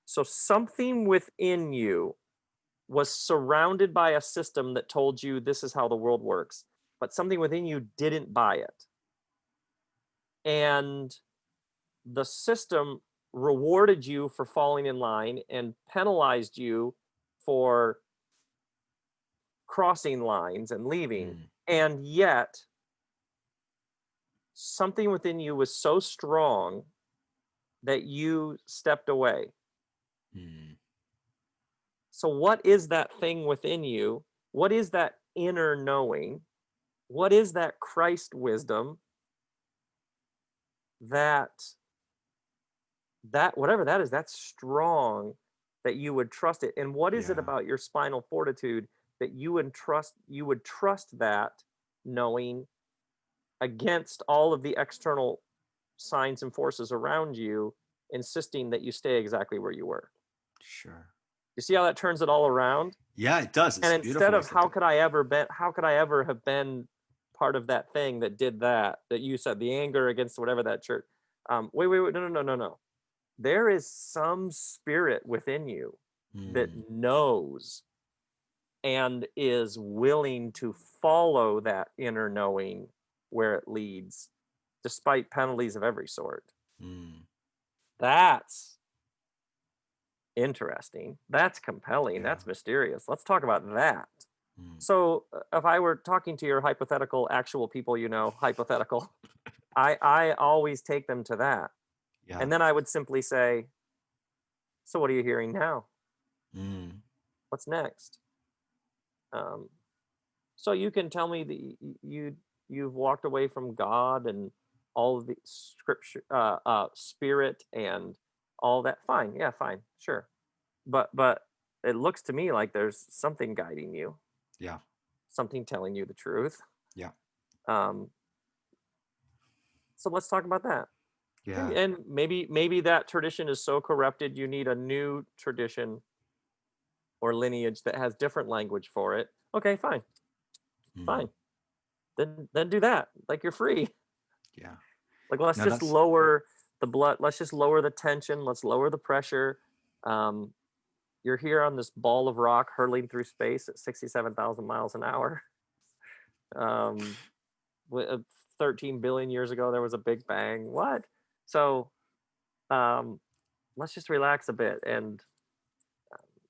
Speaker 2: So something within you was surrounded by a system that told you this is how the world works, but something within you didn't buy it. And the system rewarded you for falling in line and penalized you for crossing lines and leaving.
Speaker 1: mm,
Speaker 2: And yet, something within you was so strong that you stepped away.
Speaker 1: mm.
Speaker 2: So, what is that thing within you? What is that inner knowing? What is that Christ wisdom that whatever that is, that's strong, that you would trust it? And what is it
Speaker 1: Yeah,
Speaker 2: about your spinal fortitude that you would trust that knowing against all of the external signs and forces around you insisting that you stay exactly where you were?
Speaker 1: sure.
Speaker 2: You see how that turns it all around?
Speaker 1: Yeah, it does. It's
Speaker 2: And
Speaker 1: a beautiful
Speaker 2: instead
Speaker 1: way
Speaker 2: of
Speaker 1: to look at it.
Speaker 2: how could I ever have been part of that thing that did that you said, the anger against whatever that church. Wait, no, no, no, no, no. There is some spirit within you that
Speaker 1: Mm,
Speaker 2: knows and is willing to follow that inner knowing where it leads, despite penalties of every sort.
Speaker 1: mm,
Speaker 2: That's interesting. That's compelling.
Speaker 1: yeah.
Speaker 2: That's mysterious. Let's talk about that.
Speaker 1: Mm,
Speaker 2: So, if I were talking to your hypothetical, actual people, hypothetical, I always take them to that,
Speaker 1: yeah.
Speaker 2: and then I would simply say, "So, what are you hearing now?
Speaker 1: Mm,
Speaker 2: What's next?" Um, so you can tell me that you've walked away from God and all of the scripture, spirit, and all that. Fine, yeah, fine, sure. But it looks to me like there's something guiding you,
Speaker 1: yeah.
Speaker 2: something telling you the truth.
Speaker 1: Yeah.
Speaker 2: Um, so let's talk about that.
Speaker 1: Yeah.
Speaker 2: And maybe that tradition is so corrupted you need a new tradition or lineage that has different language for it. Okay, fine,
Speaker 1: Mm,
Speaker 2: fine. Then do that. Like, you're free.
Speaker 1: yeah.
Speaker 2: Like, let's
Speaker 1: No,
Speaker 2: just
Speaker 1: that's
Speaker 2: lower the blood. Let's just lower the tension. Let's lower the pressure. Um, you're here on this ball of rock hurtling through space at 67,000 miles an hour. Um, 13 billion years ago, there was a big bang. What? So, um, let's just relax a bit. And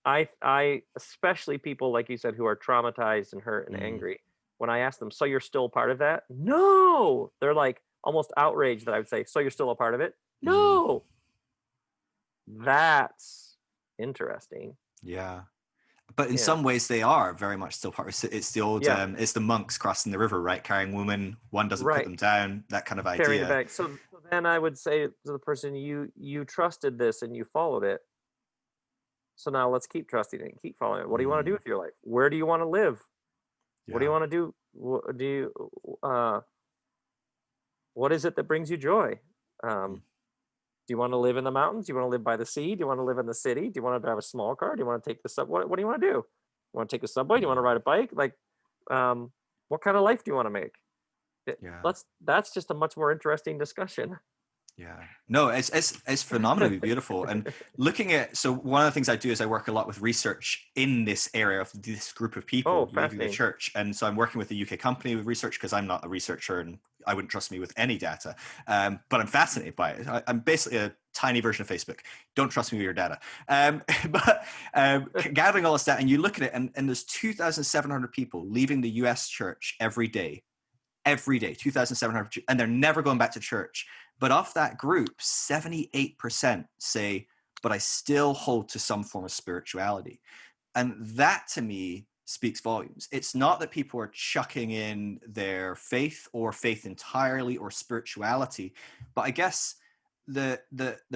Speaker 2: I especially people like you said who are traumatized and hurt and
Speaker 1: mm,
Speaker 2: angry. When I ask them, "So you're still part of that?" No, they're like almost outraged that I would say, "So you're still a part of it?"
Speaker 1: mm,
Speaker 2: No, that's interesting.
Speaker 1: yeah. But in
Speaker 2: Yeah,
Speaker 1: some ways, they are very much still part. It's the old,
Speaker 2: yeah,
Speaker 1: it's the monks crossing the river, right? Carrying women, one doesn't put
Speaker 2: right.
Speaker 1: them down. That kind of
Speaker 2: Carrying the
Speaker 1: idea.
Speaker 2: bag. So then I would say to the person, you trusted this and you followed it. So now let's keep trusting it and keep following it. What do you want to do
Speaker 1: Mm,
Speaker 2: with your life? Where do you want to live? What do you
Speaker 1: yeah.
Speaker 2: want to do? Do you what is it that brings you joy?
Speaker 1: Mm,
Speaker 2: Do you want to live in the mountains? Do you want to live by the sea? Do you want to live in the city? Do you want to drive a small car? Do you want to take the sub? What do you want to do? You want to take the subway? Do you want to
Speaker 1: mm,
Speaker 2: ride a bike? Like, what kind of life do you want to make?
Speaker 1: yeah.
Speaker 2: That's just a much more interesting discussion.
Speaker 1: Yeah. No, it's phenomenally beautiful. And looking at, so one of the things I do is I work a lot with research in this area of this group of
Speaker 2: Oh,
Speaker 1: people leaving the
Speaker 2: fascinating.
Speaker 1: church. And so I'm working with a UK company with research because I'm not a researcher and I wouldn't trust me with any data. But I'm fascinated by it. I'm basically a tiny version of Facebook. Don't trust me with your data. But gathering all this data, and you look at it, and there's 2,700 people leaving the US church every day, 2,700, and they're never going back to church. But of that group, 78% say, but I still hold to some form of spirituality. And that to me speaks volumes. It's not that people are chucking in their faith or faith entirely or spirituality, but I guess the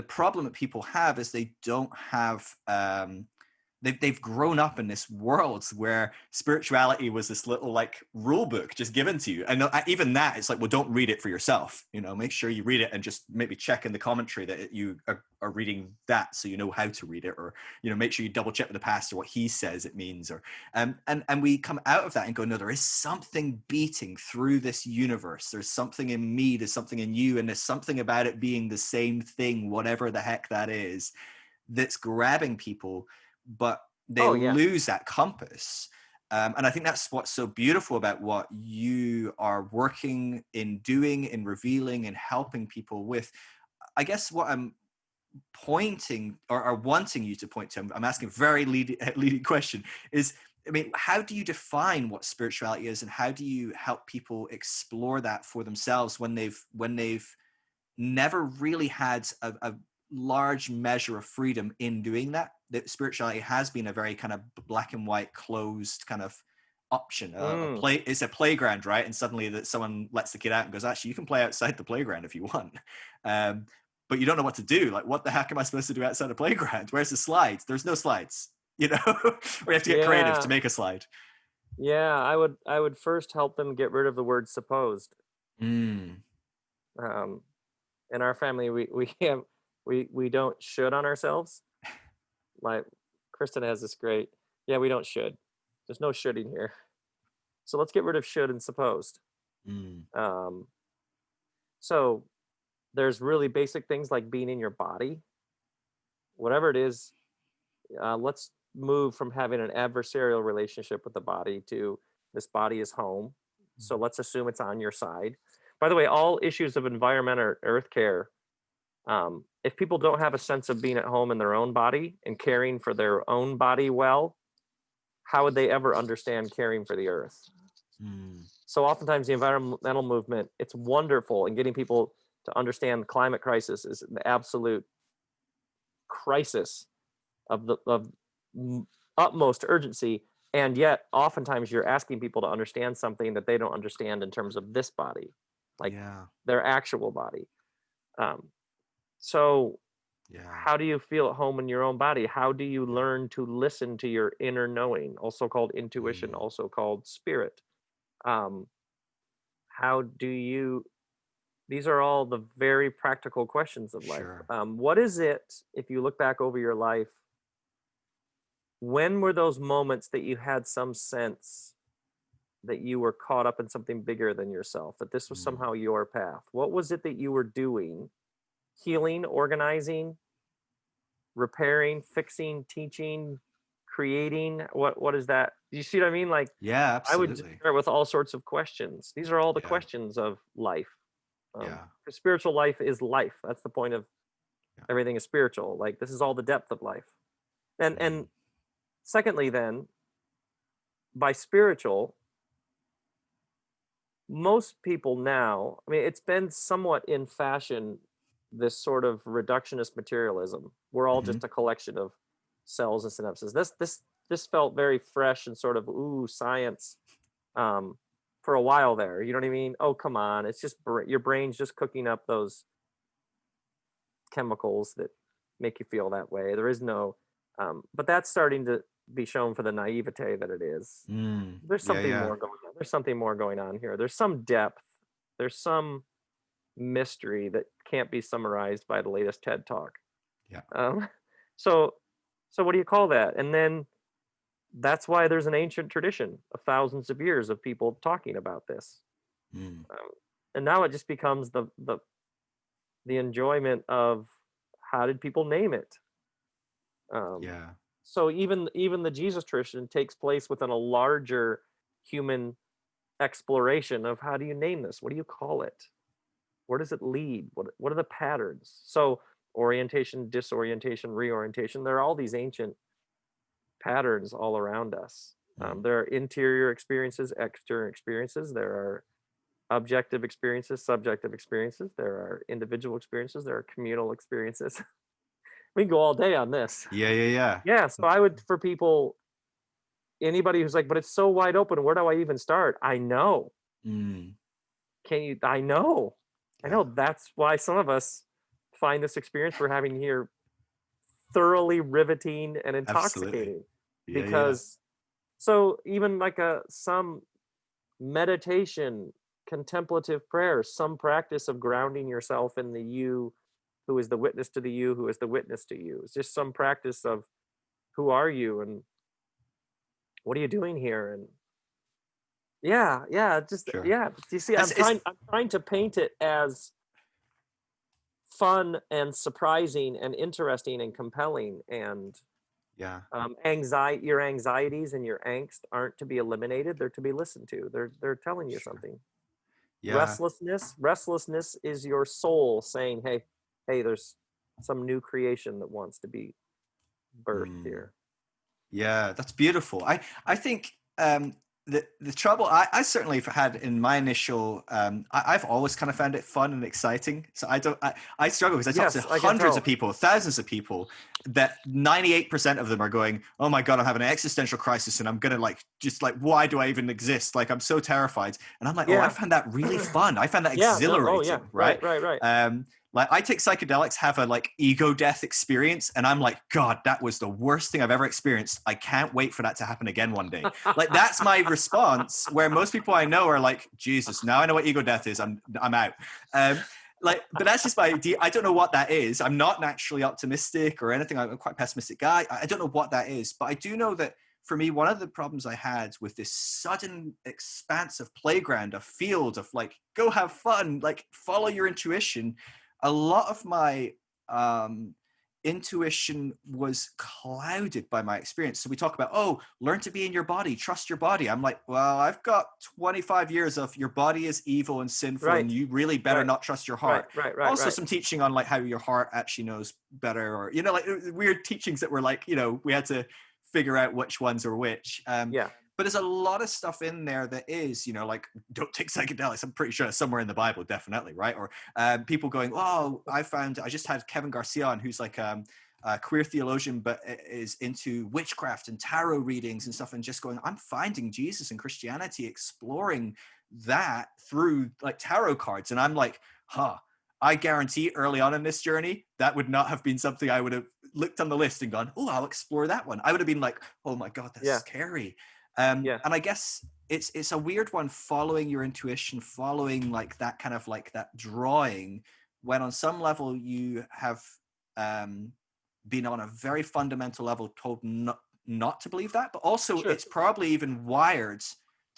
Speaker 1: problem that people have is they don't have they've grown up in this world where spirituality was this little like rule book just given to you, and even that it's like, well, don't read it for yourself, make sure you read it and just maybe check in the commentary that you are reading that, so you know how to read it, or make sure you double check with the pastor what he says it means, or and we come out of that and go, no, there is something beating through this universe, there's something in me, there's something in you, and there's something about it being the same thing, whatever the heck that is, that's grabbing people, but they
Speaker 2: Oh yeah.
Speaker 1: lose that compass. And I think that's what's so beautiful about what you are working in doing, in revealing and helping people with. I guess what I'm pointing or wanting you to point to, I'm asking a very leading question, is, I mean, how do you define what spirituality is, and how do you help people explore that for themselves when they've never really had a large measure of freedom in doing that? That spirituality has been a very kind of black and white, closed kind of option.
Speaker 2: Mm,
Speaker 1: It's a playground, right? And suddenly that someone lets the kid out and goes, actually, you can play outside the playground if you want. Um, but you don't know what to do. Like, what the heck am I supposed to do outside the playground? Where's the slides? There's no slides, we have to get creative to
Speaker 2: yeah.
Speaker 1: make a slide.
Speaker 2: Yeah. I would first help them get rid of the word supposed.
Speaker 1: Mm,
Speaker 2: Um, in our family, we have we don't should on ourselves. Like, Kristen has this great. Yeah, we don't should. There's no shoulding here. So let's get rid of should and supposed.
Speaker 1: Mm.
Speaker 2: Um, so there's really basic things like being in your body, whatever it is. Let's move from having an adversarial relationship with the body to this body is home. So let's assume it's on your side. By the way, all issues of environment or earth care, if people don't have a sense of being at home in their own body and caring for their own body well, how would they ever understand caring for the earth?
Speaker 1: Mm.
Speaker 2: So oftentimes the environmental movement, it's wonderful in getting people to understand the climate crisis is the absolute crisis of utmost urgency, and yet oftentimes you're asking people to understand something that they don't understand in terms of this body, like
Speaker 1: Yeah.
Speaker 2: their actual body. So
Speaker 1: Yeah.
Speaker 2: how do you feel at home in your own body? How do you learn to listen to your inner knowing, also called intuition,
Speaker 1: Mm.
Speaker 2: also called spirit? um, how do you These are all the very practical questions of life.
Speaker 1: Sure.
Speaker 2: What is it, if you look back over your life, when were those moments that you had some sense that you were caught up in something bigger than yourself, that this was
Speaker 1: Mm.
Speaker 2: somehow your path? What was it that you were doing? Healing, organizing, repairing, fixing, teaching, creating? What is that? Do you see what I mean? Like,
Speaker 1: Yeah,
Speaker 2: I would just
Speaker 1: absolutely.
Speaker 2: start with all sorts of questions. These are all the
Speaker 1: Yeah.
Speaker 2: questions of life.
Speaker 1: Yeah.
Speaker 2: The spiritual life is life. That's the point of
Speaker 1: Yeah.
Speaker 2: everything is spiritual. Like, this is all the depth of life. And
Speaker 1: Mm.
Speaker 2: secondly, then, by spiritual, most people now, I mean, it's been somewhat in fashion, this sort of reductionist materialism. We're all
Speaker 1: Mhm.
Speaker 2: just a collection of cells and synapses. This felt very fresh and sort of science, um, for a while there. You know what I mean? Oh, come on, it's just your brain's just cooking up those chemicals that make you feel that way. There is no, but that's starting to be shown for the naivete that it is.
Speaker 1: Mm.
Speaker 2: There's
Speaker 1: Yeah,
Speaker 2: something
Speaker 1: yeah.
Speaker 2: more going on. There's something more going on here. There's some depth. There's some mystery that can't be summarized by the latest TED talk.
Speaker 1: Yeah.
Speaker 2: Um, so, so what do you call that? And then that's why there's an ancient tradition of thousands of years of people talking about this.
Speaker 1: Mm.
Speaker 2: Um, and now it just becomes the enjoyment of how did people name it. Um,
Speaker 1: Yeah.
Speaker 2: so even the Jesus tradition takes place within a larger human exploration of how do you name this? What do you call it? Where does it lead? What are the patterns? So orientation, disorientation, reorientation. There are all these ancient patterns all around us.
Speaker 1: Mm.
Speaker 2: There are interior experiences, exterior experiences. There are objective experiences, subjective experiences. There are individual experiences. There are communal experiences. We can go all day on this.
Speaker 1: Yeah, yeah, yeah.
Speaker 2: Yeah, so I would, for people, anybody who's like, but it's so wide open, where do I even start? I know.
Speaker 1: Mm.
Speaker 2: Can you? I know. I
Speaker 1: Yeah.
Speaker 2: know. That's why some of us find this experience we're having here thoroughly riveting and
Speaker 1: Absolutely.
Speaker 2: intoxicating.
Speaker 1: Yeah, yeah.
Speaker 2: Because, so even like some meditation, contemplative prayer, some practice of grounding yourself in the you who is the witness to the you who is the witness to you. It's just some practice of who are you and what are you doing here? And just
Speaker 1: Sure.
Speaker 2: yeah. Do you see?
Speaker 1: It's
Speaker 2: I'm trying to paint it as fun and surprising and interesting and compelling, and
Speaker 1: yeah.
Speaker 2: your anxieties and your angst aren't to be eliminated. They're to be listened to. They're telling you
Speaker 1: Sure.
Speaker 2: something.
Speaker 1: Yeah.
Speaker 2: Restlessness is your soul saying, hey, there's some new creation that wants to be birthed
Speaker 1: Mm.
Speaker 2: here.
Speaker 1: Yeah, that's beautiful. I think the trouble I certainly have had in my initial I've always kind of found it fun and exciting. So I struggle because I talk to
Speaker 2: Yes, I can
Speaker 1: hundreds of
Speaker 2: tell.
Speaker 1: people, thousands of people, that 98% of them are going, "Oh my God, I'm having an existential crisis and I'm gonna why do I even exist? Like I'm so terrified." And I'm like, "Oh, I
Speaker 2: Yeah.
Speaker 1: found that really fun. I found that
Speaker 2: Yeah, no, oh yeah,
Speaker 1: exhilarating, right?"
Speaker 2: right.
Speaker 1: Like I take psychedelics, have a like ego death experience, and I'm like, God, that was the worst thing I've ever experienced. I can't wait for that to happen again one day. Like that's my response. Where most people I know are like, Jesus, now I know what ego death is. I'm out. But that's just my idea. I don't know what that is. I'm not naturally optimistic or anything. I'm quite a pessimistic guy. I don't know what that is, but I do know that for me, one of the problems I had with this sudden expanse of playground, a field of like, go have fun, like follow your intuition. A lot of my intuition was clouded by my experience. So we talk about, oh, learn to be in your body, trust your body. I'm like, well, I've got 25 years of your body is evil and sinful, and you really better not trust your heart. Also some teaching on like how your heart actually knows better, or, you know, like weird teachings that were like, you know, we had to figure out which ones are which. But there's a lot of stuff in there that is, you know, like, don't take psychedelics. I'm pretty sure it's somewhere in the Bible, definitely, right? Or people going, oh, I just had Kevin Garcia on, who's like a queer theologian, but is into witchcraft and tarot readings and stuff, and just going, I'm finding Jesus and Christianity, exploring that through like tarot cards. And I'm like, I guarantee early on in this journey, that would not have been something I would have looked on the list and gone, oh, I'll explore that one. I would have been like, oh my God, that's scary. And I guess it's a weird one, following your intuition, following like that kind of like that drawing, when on some level you have been on a very fundamental level told not to believe that, but also it's probably even wired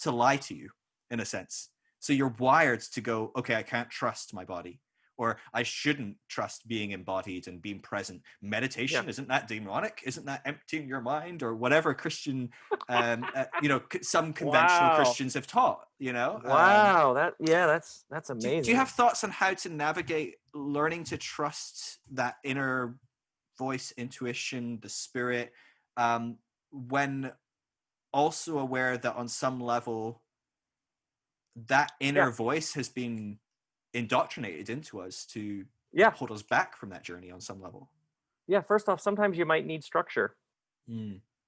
Speaker 1: to lie to you in a sense. So you're wired to go, okay, I can't trust my body, or I shouldn't trust being embodied and being present. Meditation, isn't that demonic? Isn't that emptying your mind, or whatever Christian, you know, some conventional Christians have taught, you know?
Speaker 2: That's amazing.
Speaker 1: Do you have thoughts on how to navigate learning to trust that inner voice, intuition, the spirit, when also aware that on some level that inner voice has been indoctrinated into us to hold us back from that journey on some level?
Speaker 2: First off, sometimes you might need structure.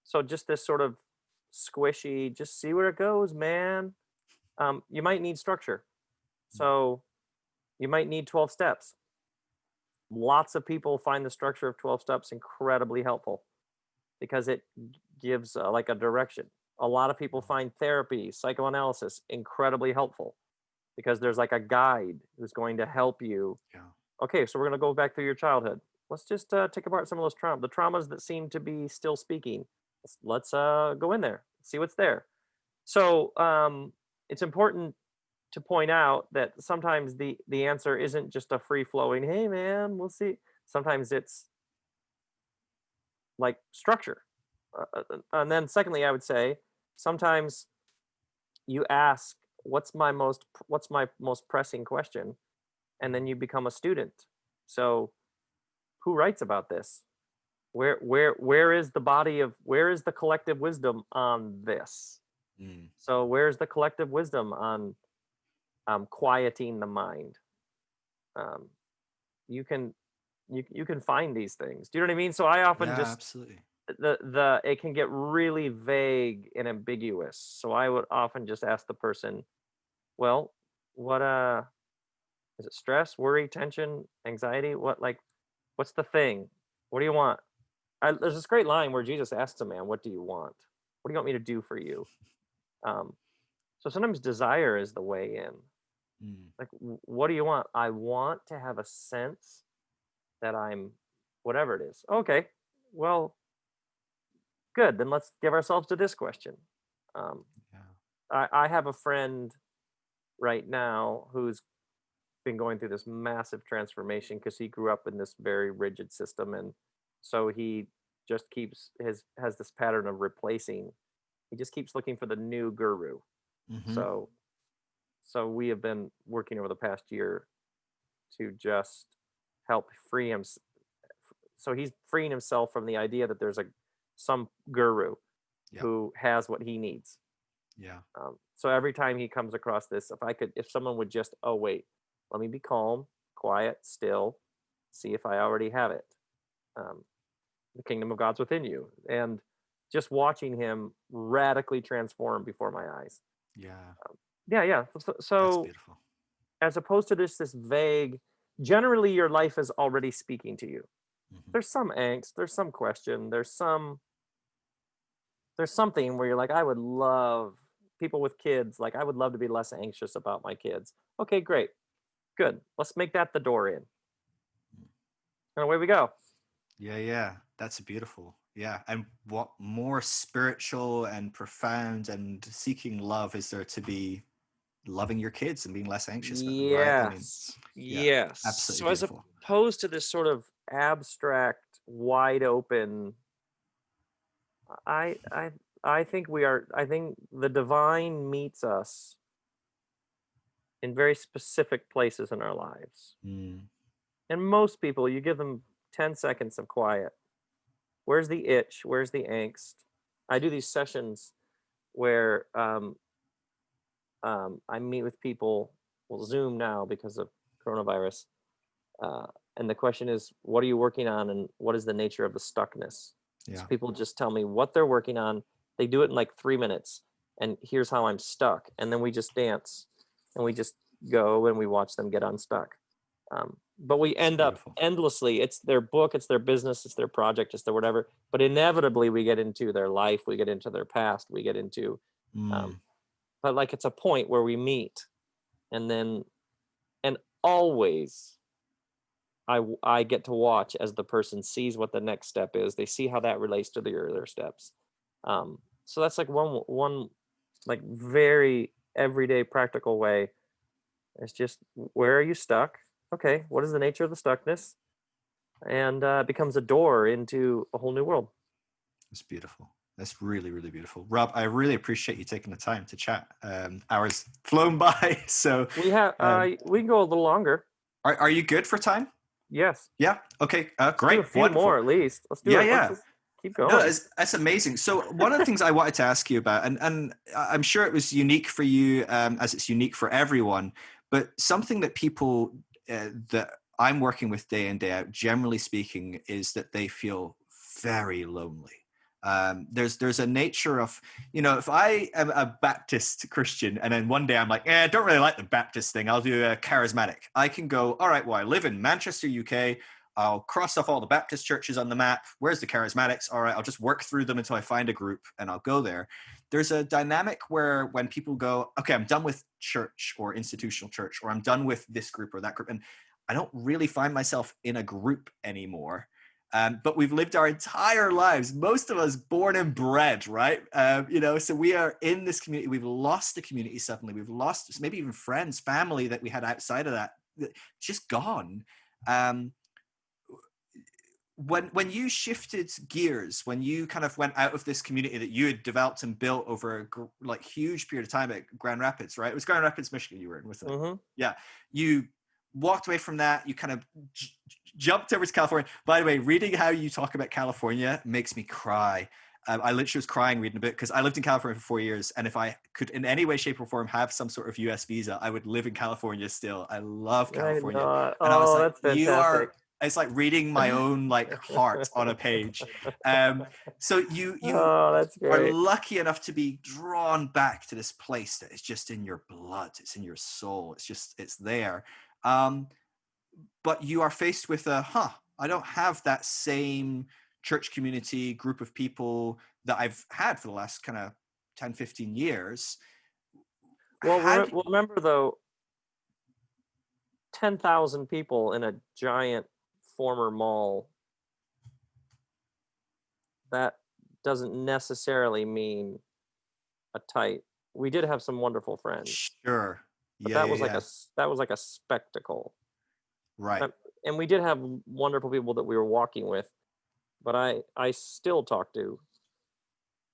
Speaker 2: So just this sort of squishy, just see where it goes, man. You might need structure. So you might need 12 steps. Lots of people find the structure of 12 steps incredibly helpful because it gives like a direction. A lot of people find therapy, psychoanalysis incredibly helpful because there's like a guide who's going to help you. Okay, so we're going to go back through your childhood. Let's just take apart some of those the traumas that seem to be still speaking. Let's go in there, see what's there. So it's important to point out that sometimes the answer isn't just a free-flowing, hey man, we'll see. Sometimes it's like structure. And then secondly, I would say sometimes you ask, what's my most pressing question? And then you become a student. So who writes about this? Where is the body of, where is the collective wisdom on this? So where's the collective wisdom on quieting the mind? You can find these things. Do you know what I mean? So I often
Speaker 1: absolutely.
Speaker 2: It can get really vague and ambiguous. So I would often just ask the person, well, what is it? Stress, worry, tension, anxiety? What's the thing? What do you want? There's this great line where Jesus asks a man, what do you want? What do you want me to do for you? So sometimes desire is the way in. Like, what do you want? I want to have a sense that I'm whatever it is. Okay, well, good. Then let's give ourselves to this question. I have a friend right now who's been going through this massive transformation because he grew up in this very rigid system, and so he just has this pattern of replacing. He just keeps looking for the new guru. So we have been working over the past year to just help free him. So he's freeing himself from the idea that there's some guru who has what he needs. So every time he comes across this, if someone would just, oh wait, let me be calm, quiet, still, see if I already have it. The kingdom of God's within you. And just watching him radically transform before my eyes. So
Speaker 1: that's beautiful.
Speaker 2: As opposed to this vague, generally your life is already speaking to you. There's some angst, there's some question, there's something where you're like, I would love, people with kids, like, I would love to be less anxious about my kids. Okay, great. Good. Let's make that the door in. And away we go.
Speaker 1: Yeah. That's beautiful. Yeah. And what more spiritual and profound and seeking love is there to be loving your kids and being less anxious about them, right? I mean,
Speaker 2: Yes.
Speaker 1: yeah,
Speaker 2: Yes.
Speaker 1: absolutely
Speaker 2: So as
Speaker 1: beautiful.
Speaker 2: opposed to this sort of abstract, wide open, I I I think I think the divine meets us in very specific places in our lives.
Speaker 1: Mm,
Speaker 2: And most people, you give them 10 seconds of quiet. Where's the itch? Where's the angst? I do these sessions where I meet with people, well, Zoom now because of coronavirus. Uh, and the question is, what are you working on and what is the nature of the stuckness? So
Speaker 1: yeah,
Speaker 2: people just tell me what they're working on. They do it in like 3 minutes. And here's how I'm stuck. And then we just dance and we just go and we watch them get unstuck. But we
Speaker 1: it's
Speaker 2: end up
Speaker 1: beautiful.
Speaker 2: endlessly. It's their book, it's their business, it's their project, it's their whatever. But inevitably, we get into their life, we get into their past, we get into, um,
Speaker 1: Mm,
Speaker 2: but like it's a point where we meet, and then, and always, I get to watch as the person sees what the next step is. They see how that relates to the earlier steps. So that's like one like very everyday practical way. It's just, where are you stuck? Okay, what is the nature of the stuckness? And it becomes a door into a whole new world.
Speaker 1: it's beautiful. That's really, really beautiful. Rob, I really appreciate you taking the time to chat. Hours flown by. So um,
Speaker 2: We can go a little longer.
Speaker 1: are you good for time?
Speaker 2: Yes.
Speaker 1: Yeah. Okay.
Speaker 2: Let's do a
Speaker 1: Great.
Speaker 2: few more
Speaker 1: Wonderful.
Speaker 2: at least. Let's do
Speaker 1: Yeah.
Speaker 2: it. Let's
Speaker 1: Yeah.
Speaker 2: just keep
Speaker 1: No,
Speaker 2: going.
Speaker 1: that's amazing. So one of the things I wanted to ask you about, and I'm sure it was unique for you, as it's unique for everyone, but something that people that I'm working with day in day out, generally speaking, is that they feel very lonely. There's a nature of, if I am a Baptist Christian and then one day I'm like, I don't really like the Baptist thing, I'll do a charismatic. I can go, all right, well, I live in Manchester, UK. I'll cross off all the Baptist churches on the map. Where's the charismatics? All right, I'll just work through them until I find a group and I'll go there. There's a dynamic where when people go, okay, I'm done with church or institutional church, or I'm done with this group or that group, and I don't really find myself in a group anymore. But we've lived our entire lives, most of us born and bred, right? So we are in this community. We've lost the community suddenly. We've lost maybe even friends, family that we had outside of that, just gone. Um, when you shifted gears, when you kind of went out of this community that you had developed and built over a like huge period of time at Grand Rapids, right? It was Grand Rapids, Michigan you were in, wasn't it?
Speaker 2: Mm-hmm.
Speaker 1: Yeah. You walked away from that. You kind of jumped over to California. By the way, reading how you talk about California makes me cry. I literally was crying reading a bit because I lived in California for 4 years. And if I could in any way, shape or form have some sort of US visa, I would live in California still. I love
Speaker 2: I
Speaker 1: California.
Speaker 2: know.
Speaker 1: And I was
Speaker 2: Oh,
Speaker 1: like,
Speaker 2: that's fantastic.
Speaker 1: it's like reading my own like heart on a page. So you
Speaker 2: Oh, that's
Speaker 1: are
Speaker 2: great.
Speaker 1: lucky enough to be drawn back to this place that is just in your blood. It's in your soul. It's there. But you are faced with I don't have that same church community group of people that I've had for the last kind of 10, 15 years.
Speaker 2: Well,
Speaker 1: How do
Speaker 2: remember though, 10,000 people in a giant former mall, that doesn't necessarily mean a tight. We did have some wonderful friends,
Speaker 1: Sure.
Speaker 2: but
Speaker 1: Yeah, yeah, yeah.
Speaker 2: that was like a spectacle.
Speaker 1: Right.
Speaker 2: And we did have wonderful people that we were walking with, but I still talk to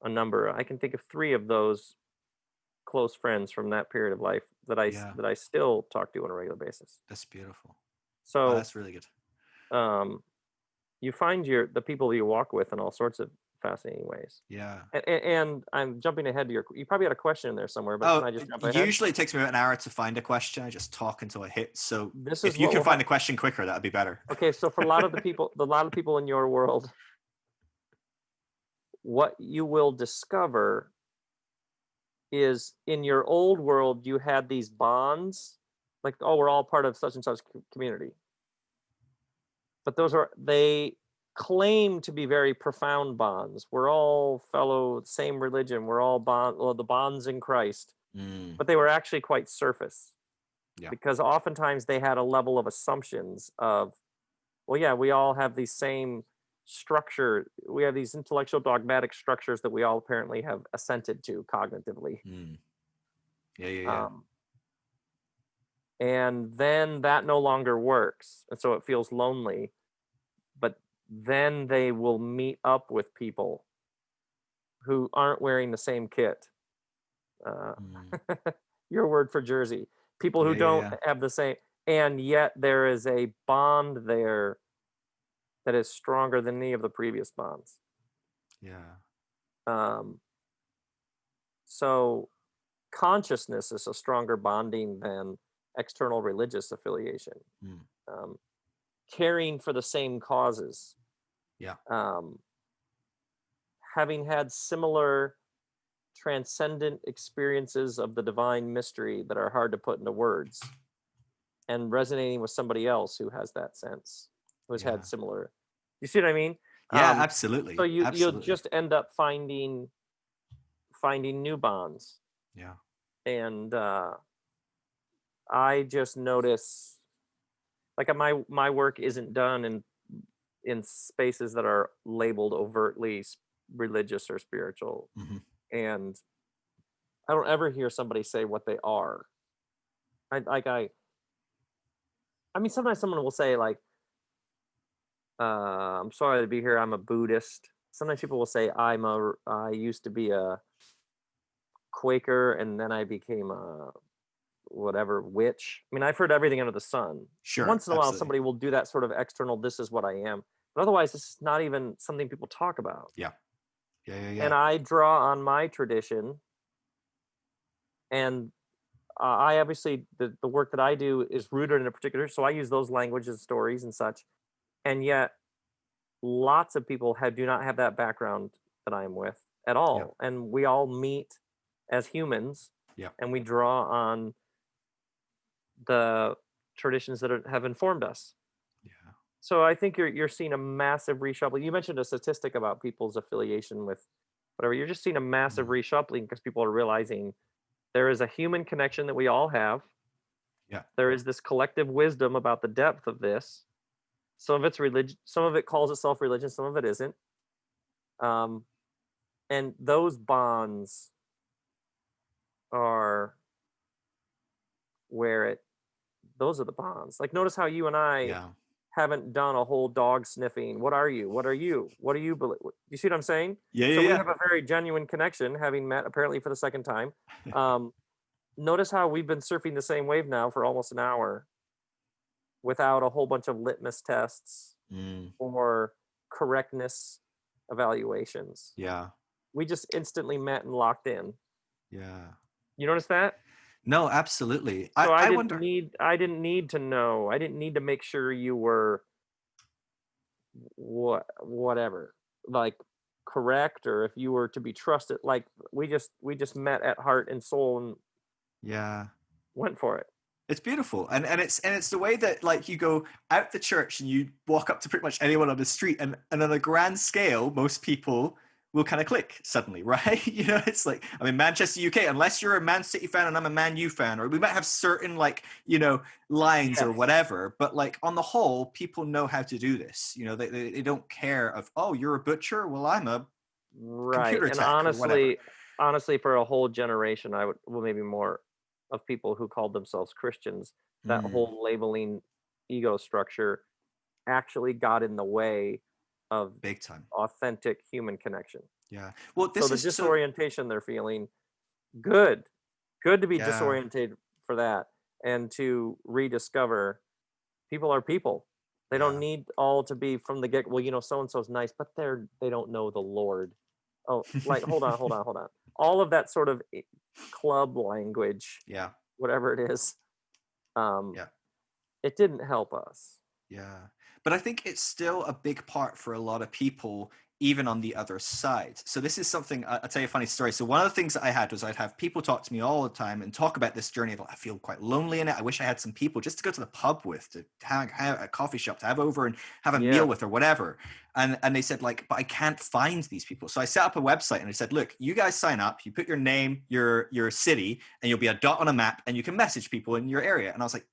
Speaker 2: a number. I can think of 3 of those close friends from that period of life
Speaker 1: Yeah.
Speaker 2: that I still talk to on a regular basis.
Speaker 1: That's beautiful. Oh,
Speaker 2: So
Speaker 1: that's really good.
Speaker 2: um, you find the people you walk with in all sorts of fascinating ways.
Speaker 1: Yeah.
Speaker 2: And I'm jumping ahead to you probably had a question in there somewhere, but can
Speaker 1: Oh,
Speaker 2: I just jump ahead?
Speaker 1: usually it takes me about an hour to find a question. I just talk until I hit. So
Speaker 2: This is
Speaker 1: if you
Speaker 2: what
Speaker 1: can
Speaker 2: will
Speaker 1: find
Speaker 2: happen.
Speaker 1: the question quicker, that'd be better.
Speaker 2: Okay, so for a lot of the people in your world, what you will discover is in your old world you had these bonds, like, oh, we're all part of such and such community, but they claim to be very profound bonds. We're all fellow same religion, we're all the bonds in Christ,
Speaker 1: Mm,
Speaker 2: but they were actually quite surface,
Speaker 1: yeah.
Speaker 2: because oftentimes they had a level of assumptions of, well, yeah, we all have these same structure. We have these intellectual dogmatic structures that we all apparently have assented to cognitively.
Speaker 1: Mm. Yeah.
Speaker 2: Um, and then that no longer works. And so it feels lonely. But then they will meet up with people who aren't wearing the same kit.
Speaker 1: Mm.
Speaker 2: Your word for Jersey. People who don't
Speaker 1: Yeah.
Speaker 2: have the same, and yet there is a bond there that is stronger than any of the previous bonds.
Speaker 1: Yeah.
Speaker 2: Um, so consciousness is a stronger bonding than external religious affiliation.
Speaker 1: Mm.
Speaker 2: Um, caring for the same causes.
Speaker 1: Yeah.
Speaker 2: Um, having had similar transcendent experiences of the divine mystery that are hard to put into words, and resonating with somebody else who has that sense, who has had
Speaker 1: Yeah.
Speaker 2: similar. You see what I mean?
Speaker 1: Yeah,
Speaker 2: So
Speaker 1: absolutely.
Speaker 2: you'll
Speaker 1: Absolutely.
Speaker 2: just end up finding new bonds.
Speaker 1: Yeah.
Speaker 2: And I just notice, like, my work isn't done in spaces that are labeled overtly religious or spiritual,
Speaker 1: Hmm.
Speaker 2: and I don't ever hear somebody say what they are. I mean, sometimes someone will say, like, I'm sorry to be here, I'm a Buddhist. Sometimes people will say, I used to be a Quaker and then I became a whatever witch. I mean, I've heard everything under the sun.
Speaker 1: Sure.
Speaker 2: Once in a while,
Speaker 1: Absolutely.
Speaker 2: somebody will do that sort of external, this is what I am. But otherwise, this is not even something people talk about.
Speaker 1: Yeah. Yeah.
Speaker 2: And I draw on my tradition, and I obviously, the work that I do is rooted in a particular, so I use those languages, stories, and such. And yet, lots of people do not have that background that I am with at
Speaker 1: Yeah.
Speaker 2: all. And we all meet as humans,
Speaker 1: Yeah.
Speaker 2: and we draw on the traditions that have informed us.
Speaker 1: Yeah.
Speaker 2: So I think you're seeing a massive reshuffling. You mentioned a statistic about people's affiliation with whatever. You're just seeing a massive
Speaker 1: Mm.
Speaker 2: reshuffling because people are realizing there is a human connection that we all have.
Speaker 1: Yeah.
Speaker 2: There is this collective wisdom about the depth of this. Some of it's religion, some of it calls itself religion, some of it isn't. Um, and those bonds are where it those are the bonds. Like, notice how you and I
Speaker 1: Yeah.
Speaker 2: haven't done a whole dog sniffing. What are you? What are you? What do you believe? You see what I'm saying?
Speaker 1: Yeah.
Speaker 2: So we
Speaker 1: Yeah.
Speaker 2: have a very genuine connection, having met apparently for the second time. Um, notice how we've been surfing the same wave now for almost an hour without a whole bunch of litmus tests
Speaker 1: Mm.
Speaker 2: or correctness evaluations.
Speaker 1: Yeah.
Speaker 2: We just instantly met and locked in.
Speaker 1: Yeah.
Speaker 2: You notice that?
Speaker 1: No, absolutely.
Speaker 2: So
Speaker 1: I wonder.
Speaker 2: I didn't need to know. I didn't need to make sure you were whatever, like, correct, or if you were to be trusted. Like, we just met at heart and soul and
Speaker 1: Yeah.
Speaker 2: went for it.
Speaker 1: It's beautiful. And it's the way that, like, you go out the church and you walk up to pretty much anyone on the street, and on a grand scale, most people will kind of click suddenly, right? You know, it's like, I'm in Manchester, UK, unless you're a Man City fan and I'm a Man U fan, or we might have certain, like, lines or
Speaker 2: Yes.
Speaker 1: whatever, but like on the whole, people know how to do this. They don't care of, oh, you're a butcher, well, I'm a
Speaker 2: Right.
Speaker 1: computer
Speaker 2: And
Speaker 1: tech or whatever.
Speaker 2: honestly, for a whole generation, I would, well, maybe more, of people who called themselves Christians, that
Speaker 1: Mm,
Speaker 2: whole labeling ego structure actually got in the way of
Speaker 1: big time.
Speaker 2: authentic human connection.
Speaker 1: Yeah. Well,
Speaker 2: So
Speaker 1: this
Speaker 2: the
Speaker 1: is so.
Speaker 2: disorientation they're feeling, good. Good to be
Speaker 1: Yeah.
Speaker 2: disoriented for that, and to rediscover people are people. They don't
Speaker 1: Yeah.
Speaker 2: need all to be from the get. Well, so and so's nice, but they don't know the Lord. Oh, like, hold on. All of that sort of club language,
Speaker 1: Yeah.
Speaker 2: whatever it is, um,
Speaker 1: Yeah.
Speaker 2: it didn't help us.
Speaker 1: Yeah. But I think it's still a big part for a lot of people, even on the other side. So this is something, I'll tell you a funny story. So one of the things that I had was I'd have people talk to me all the time and talk about this journey of, I feel quite lonely in it. I wish I had some people just to go to the pub with, to hang out at a coffee shop, to have over and have a meal
Speaker 2: Yeah.
Speaker 1: with or whatever. And they said, like, but I can't find these people. So I set up a website and I said, look, you guys sign up, you put your name, your city, and you'll be a dot on a map and you can message people in your area. And I was like,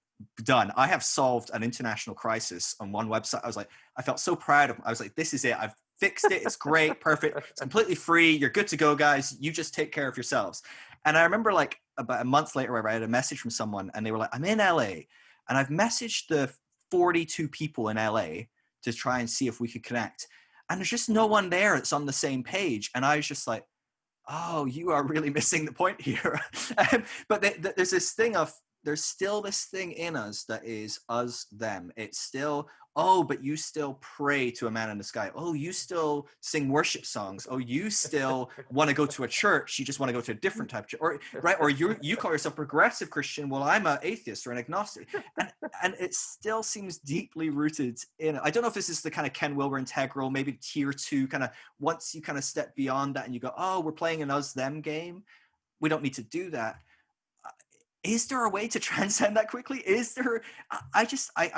Speaker 1: done. I have solved an international crisis on one website. I felt so proud of. I was like, this is it. I've fixed it. It's great, perfect. It's completely free. You're good to go, guys. You just take care of yourselves. And I remember like about a month later, I had a message from someone, and they were like, I'm in LA, and I've messaged the 42 people in LA to try and see if we could connect. And there's just no one there that's on the same page. And I was just like, oh, you are really missing the point here. But there's this thing of, there's still this thing in us that is us, them. It's still, oh, but you still pray to a man in the sky. Oh, you still sing worship songs. Oh, you still want to go to a church. You just want to go to a different type of church. Or, right? Or you call yourself progressive Christian. Well, I'm an atheist or an agnostic. And it still seems deeply rooted in, I don't know if this is the kind of Ken Wilber integral, maybe tier 2, kind of once you kind of step beyond that and you go, oh, we're playing an us, them game. We don't need to do that. Is there a way to transcend that quickly? Is there? I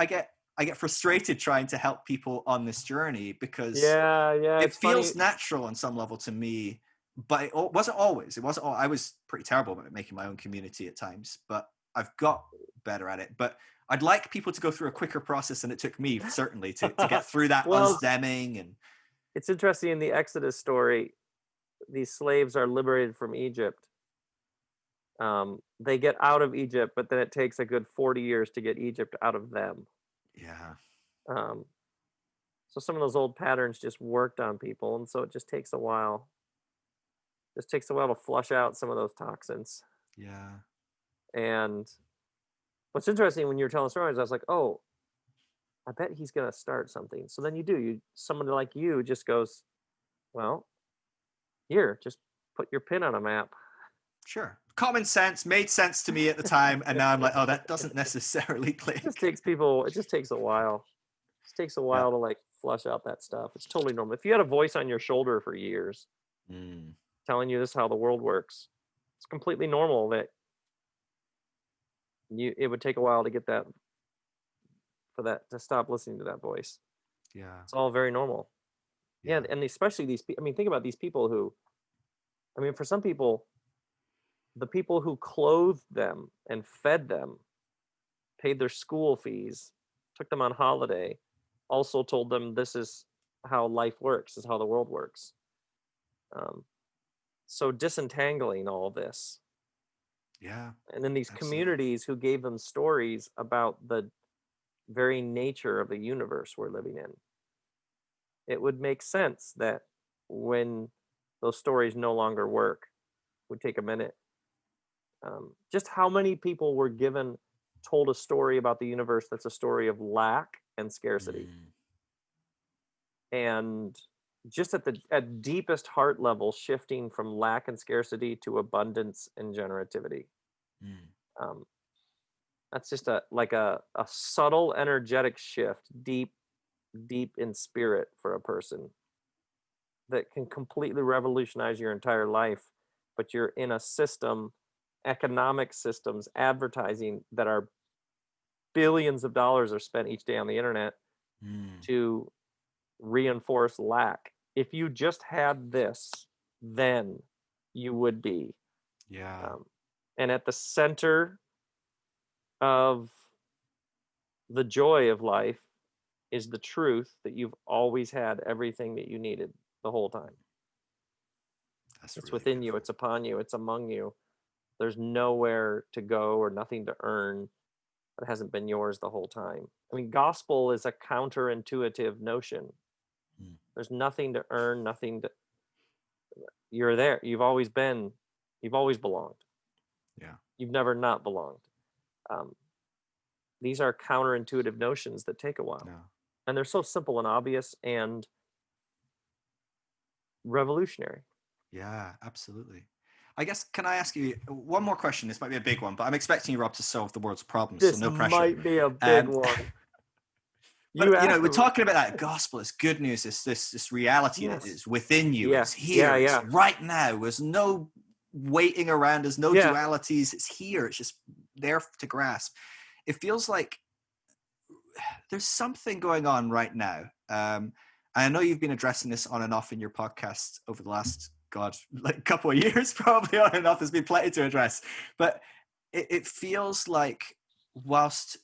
Speaker 1: get frustrated trying to help people on this journey because it feels natural on some level to me, but it wasn't always. It wasn't. I was pretty terrible about making my own community at times, but I've got better at it. But I'd like people to go through a quicker process than it took me, certainly, to get through that us-demming. And
Speaker 2: it's interesting in the Exodus story, these slaves are liberated from Egypt. They get out of Egypt, but then it takes a good 40 years to get Egypt out of them.
Speaker 1: Yeah.
Speaker 2: So some of those old patterns just worked on people, and so it just takes a while. Just takes a while to flush out some of those toxins.
Speaker 1: Yeah.
Speaker 2: And what's interesting when you were telling stories, I was like, oh, I bet he's gonna start something. So then somebody like you just goes, well, here, just put your pin on a map.
Speaker 1: Sure. Common sense made sense to me at the time, and now I'm like, oh, that doesn't necessarily click.
Speaker 2: It just takes a while. It just takes a while to like flush out that stuff. It's totally normal. If you had a voice on your shoulder for years telling you this is how the world works, it's completely normal that it would take a while to get that, to stop listening to that voice.
Speaker 1: Yeah.
Speaker 2: It's all very normal. Yeah. And especially these people, I mean, think about these people who, I mean, for some people, the people who clothed them and fed them, paid their school fees, took them on holiday, also told them this is how life works, this is how the world works. So disentangling all of this.
Speaker 1: Yeah.
Speaker 2: And then these
Speaker 1: absolutely.
Speaker 2: communities who gave them stories about the very nature of the universe we're living in. It would make sense that when those stories no longer work, would take a minute. Just how many people were told a story about the universe that's a story of lack and scarcity, and just at deepest heart level, shifting from lack and scarcity to abundance and generativity. That's just a subtle energetic shift, deep in spirit for a person, that can completely revolutionize your entire life. But you're in a system, economic systems, advertising, that are billions of dollars are spent each day on the internet to reinforce lack. If you just had this, then you would be.
Speaker 1: Yeah.
Speaker 2: And at the center of the joy of life is the truth that you've always had everything that you needed the whole time. It's really within you, it's upon you, it's among you. There's nowhere to go or nothing to earn that hasn't been yours the whole time. I mean, gospel is a counterintuitive notion. There's nothing to earn, you're there. You've always belonged.
Speaker 1: Yeah.
Speaker 2: You've never not belonged. These are counterintuitive notions that take a while.
Speaker 1: Yeah.
Speaker 2: And they're so simple and obvious and revolutionary.
Speaker 1: Yeah, absolutely. I guess, can I ask you one more question? This might be a big one, but I'm expecting you, Rob, to solve the world's problems.
Speaker 2: This
Speaker 1: so no pressure.
Speaker 2: might be a big one.
Speaker 1: But we're talking about that gospel. It's good news. It's this reality that is within you. It's here. It's right now. There's no waiting around. There's no dualities. It's here. It's just there to grasp. It feels like there's something going on right now. I know you've been addressing this on and off in your podcast over the last, couple of years, probably on and off. There's been plenty to address. But it feels like whilst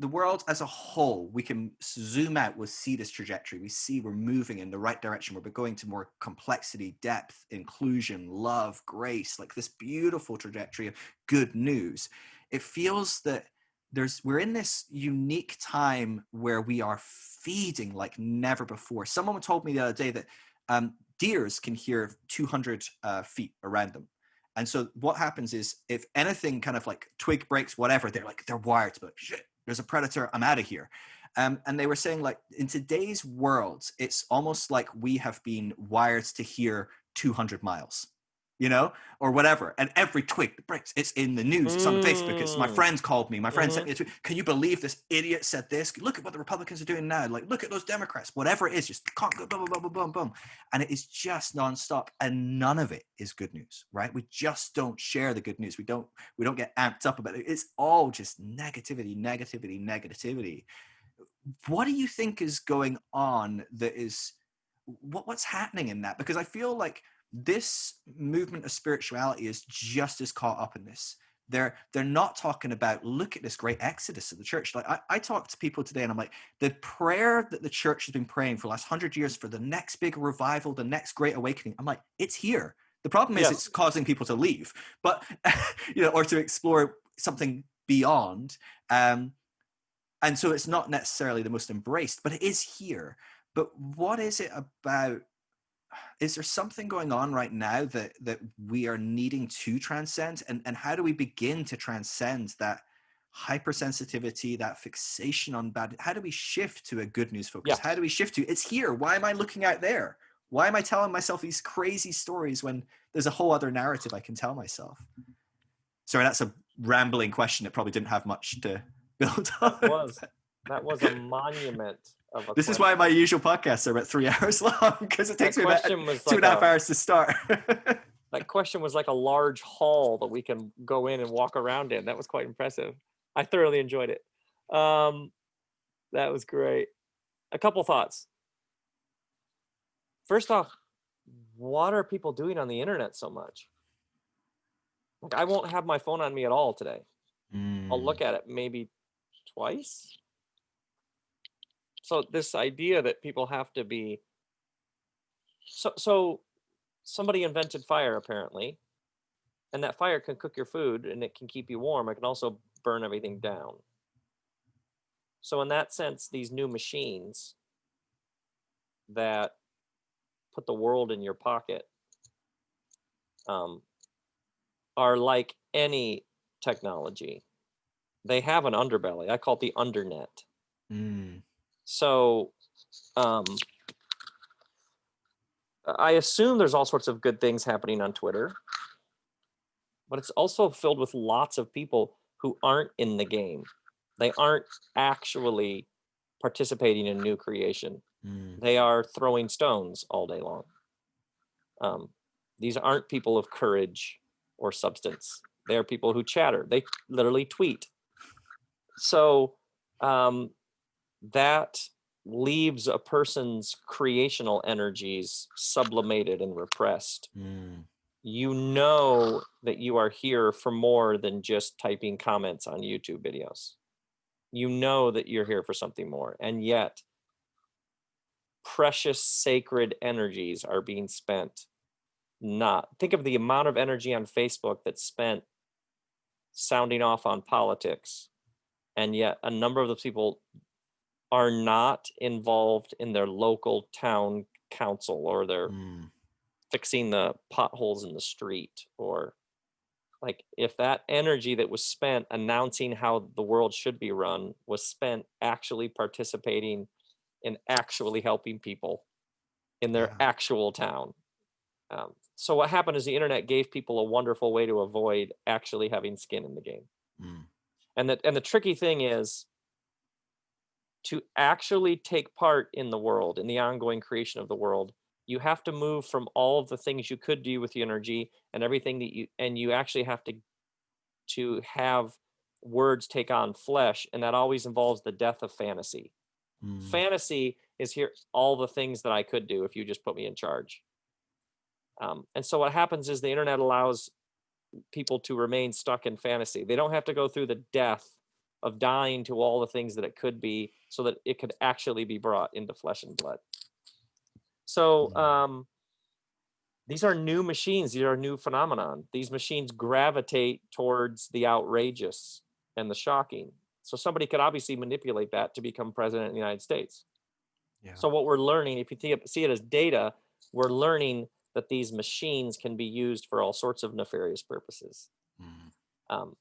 Speaker 1: the world as a whole, we can zoom out, we'll see this trajectory. We see we're moving in the right direction, where we're going to more complexity, depth, inclusion, love, grace, like this beautiful trajectory of good news. It feels that we're in this unique time where we are feeding like never before. Someone told me the other day that deers can hear 200 feet around them. And so what happens is, if anything kind of like twig breaks, whatever, they're wired to be like, shit, there's a predator, I'm out of here. And they were saying, like, in today's world, it's almost like we have been wired to hear 200 miles, or whatever. And every twig that breaks, it's in the news. It's on Facebook. It's my friend called me. My friend sent me a tweet. Can you believe this idiot said this? Look at what the Republicans are doing now. Like, look at those Democrats. Whatever it is, just can't go, boom, boom, boom, boom, boom. And it is just nonstop. And none of it is good news, right? We just don't share the good news. We don't get amped up about it. It's all just negativity, negativity, negativity. What do you think is going on that is, what's happening in that? Because I feel like this movement of spirituality is just as caught up in this. They're not talking about, look at this great exodus of the church. Like I talk to people today and I'm like, the prayer that the church has been praying for the last 100 years for the next big revival, the next great awakening, I'm like, it's here. The problem is it's causing people to leave, but or to explore something beyond. And so it's not necessarily the most embraced, but it is here. But what is it about? Is there something going on right now that we are needing to transcend? And how do we begin to transcend that hypersensitivity, that fixation on bad? How do we shift to a good news focus? How do we shift to, it's here? Why am I looking out there? Why am I telling myself these crazy stories when there's a whole other narrative I can tell myself? Sorry, that's a rambling question that probably didn't have much to build on.
Speaker 2: That was a monument of a
Speaker 1: This
Speaker 2: question.
Speaker 1: is why my usual podcasts are about 3 hours long, because it takes me about 2.5 hours to start.
Speaker 2: That question was like a large hall that we can go in and walk around in. That was quite impressive. I thoroughly enjoyed it. That was great. A couple thoughts. First off, what are people doing on the internet so much? Like, I won't have my phone on me at all today. I'll look at it maybe twice. So this idea that people have to be so somebody invented fire apparently, and that fire can cook your food and it can keep you warm. It can also burn everything down. So in that sense, these new machines that put the world in your pocket are like any technology. They have an underbelly. I call it the undernet. So I assume there's all sorts of good things happening on Twitter, but it's also filled with lots of people who aren't in the game. They aren't actually participating in new creation. They are throwing stones all day long. These aren't people of courage or substance. They are people who chatter. They literally tweet. So that leaves a person's creational energies sublimated and repressed. You know that you are here for more than just typing comments on YouTube videos. You know that you're here for something more. And yet, precious sacred energies are being spent. Think of the amount of energy on Facebook that's spent sounding off on politics. And yet a number of those people are not involved in their local town council, or they're fixing the potholes in the street, or like, if that energy that was spent announcing how the world should be run was spent actually participating in actually helping people in their actual town. So what happened is the internet gave people a wonderful way to avoid actually having skin in the game. And the tricky thing is, to actually take part in the world, in the ongoing creation of the world, you have to move from all of the things you could do with the energy and everything that you actually have to have words take on flesh, and that always involves the death of fantasy. Fantasy is here, all the things that I could do if you just put me in charge. And so what happens is the internet allows people to remain stuck in fantasy. They don't have to go through the death of dying to all the things that it could be so that it could actually be brought into flesh and blood. So these are new machines. These are a new phenomenon. These machines gravitate towards the outrageous and the shocking. So somebody could obviously manipulate that to become president of the United States.
Speaker 1: Yeah.
Speaker 2: So what we're learning, if you see it as data, we're learning that these machines can be used for all sorts of nefarious purposes. And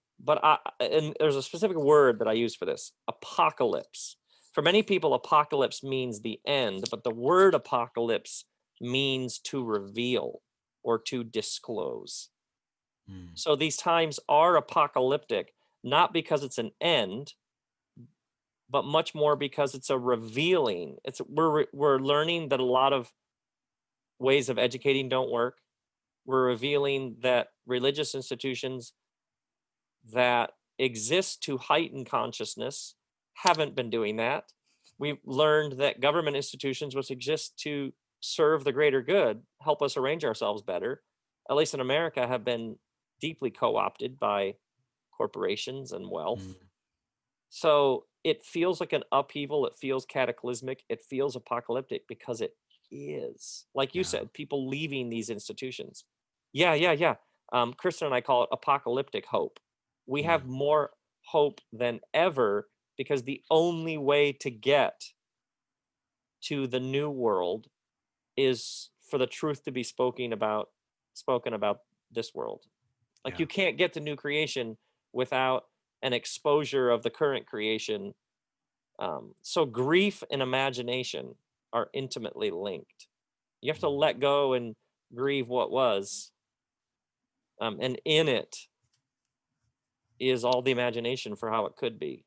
Speaker 2: there's a specific word that I use for this: apocalypse. For many people, apocalypse means the end, but the word apocalypse means to reveal or to disclose. So these times are apocalyptic, not because it's an end, but much more because it's a revealing. We're learning that a lot of ways of educating don't work. We're revealing that religious institutions that exist to heighten consciousness haven't been doing that. We've learned that government institutions, which exist to serve the greater good, help us arrange ourselves better, at least in America, have been deeply co-opted by corporations and wealth. So it feels like an upheaval. It feels cataclysmic. It feels apocalyptic because it is. Like you said, people leaving these institutions. Yeah. Kristen and I call it apocalyptic hope. We have more hope than ever because the only way to get to the new world is for the truth to be spoken about this world. Like you can't get to new creation without an exposure of the current creation. So grief and imagination are intimately linked. You have to let go and grieve what was. And in it is all the imagination for how it could be.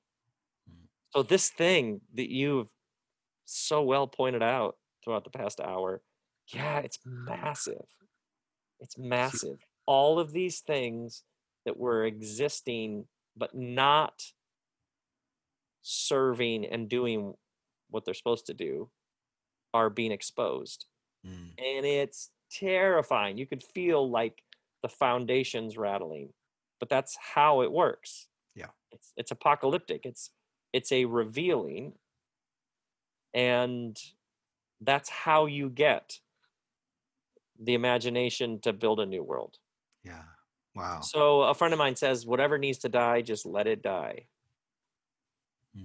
Speaker 2: So this thing that you've so well pointed out throughout the past hour, it's massive. It's massive. All of these things that were existing but not serving and doing what they're supposed to do are being exposed. And it's terrifying. You could feel like the foundations rattling, but that's how it works. It's apocalyptic. It's a revealing, and that's how you get the imagination to build a new world.
Speaker 1: Wow.
Speaker 2: So a friend of mine says, whatever needs to die, just let it die.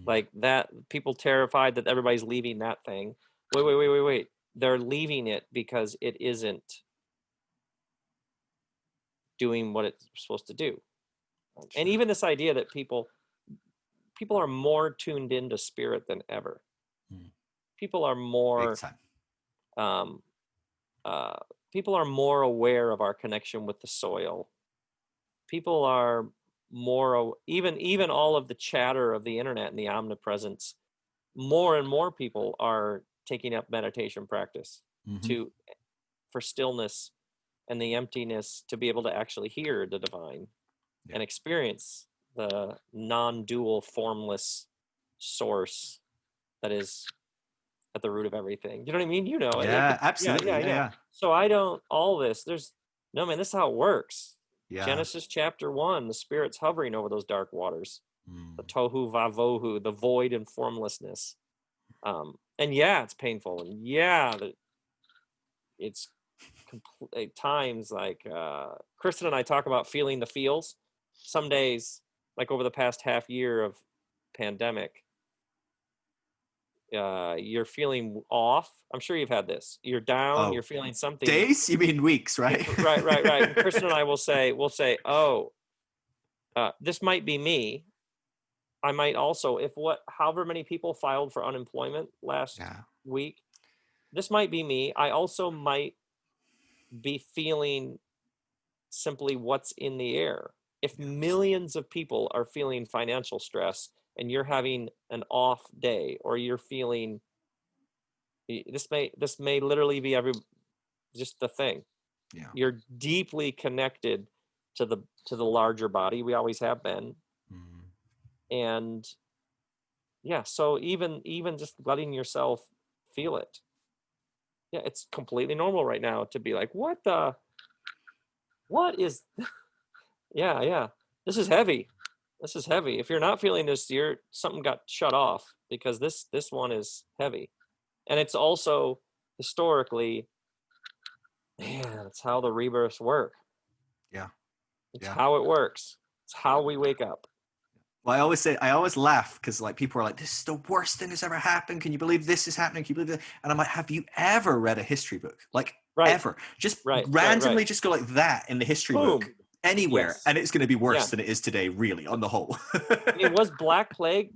Speaker 2: Like that, people terrified that everybody's leaving that thing. Wait. They're leaving it because it isn't doing what it's supposed to do. And even this idea that people are more tuned into spirit than ever. People are more people are more aware of our connection with the soil. People are more, even all of the chatter of the internet and the omnipresence, more and more people are taking up meditation practice for stillness and the emptiness, to be able to actually hear the divine and experience the non-dual, formless source that is at the root of everything. You know what I mean? You know it.
Speaker 1: Absolutely. Yeah.
Speaker 2: So this is how it works. Genesis chapter 1, the spirit's hovering over those dark waters, the tohu vavohu, the void and formlessness. And it's painful, and it's at times like Kristen and I talk about feeling the feels. Some days, like over the past half year of pandemic, you're feeling off. I'm sure you've had this. You're down. You're feeling something.
Speaker 1: Days? You mean weeks, right?
Speaker 2: Right. And Kristen and I will say, oh, this might be me. I might also, however many people filed for unemployment last week, this might be me. I also might be feeling simply what's in the air. If millions of people are feeling financial stress and you're having an off day, or you're feeling, this may literally be just the thing. You're deeply connected to the larger body. We always have been. And so even just letting yourself feel it. It's completely normal right now to be like, what is this is heavy. This is heavy. If you're not feeling this, something got shut off, because this one is heavy. And it's also historically, man, it's how the rebirths work.
Speaker 1: Yeah.
Speaker 2: It's
Speaker 1: Yeah.
Speaker 2: how it works. It's how we wake up.
Speaker 1: Well, I always laugh because like people are like, this is the worst thing that's ever happened. Can you believe this is happening? Can you believe that? And I'm like, have you ever read a history book? Like
Speaker 2: Right.
Speaker 1: ever? Just
Speaker 2: Right.
Speaker 1: randomly just go like that in the history
Speaker 2: Boom.
Speaker 1: book anywhere.
Speaker 2: Yes.
Speaker 1: And it's going to be worse
Speaker 2: Yeah.
Speaker 1: than it is today, really, on the whole.
Speaker 2: I mean, was Black Plague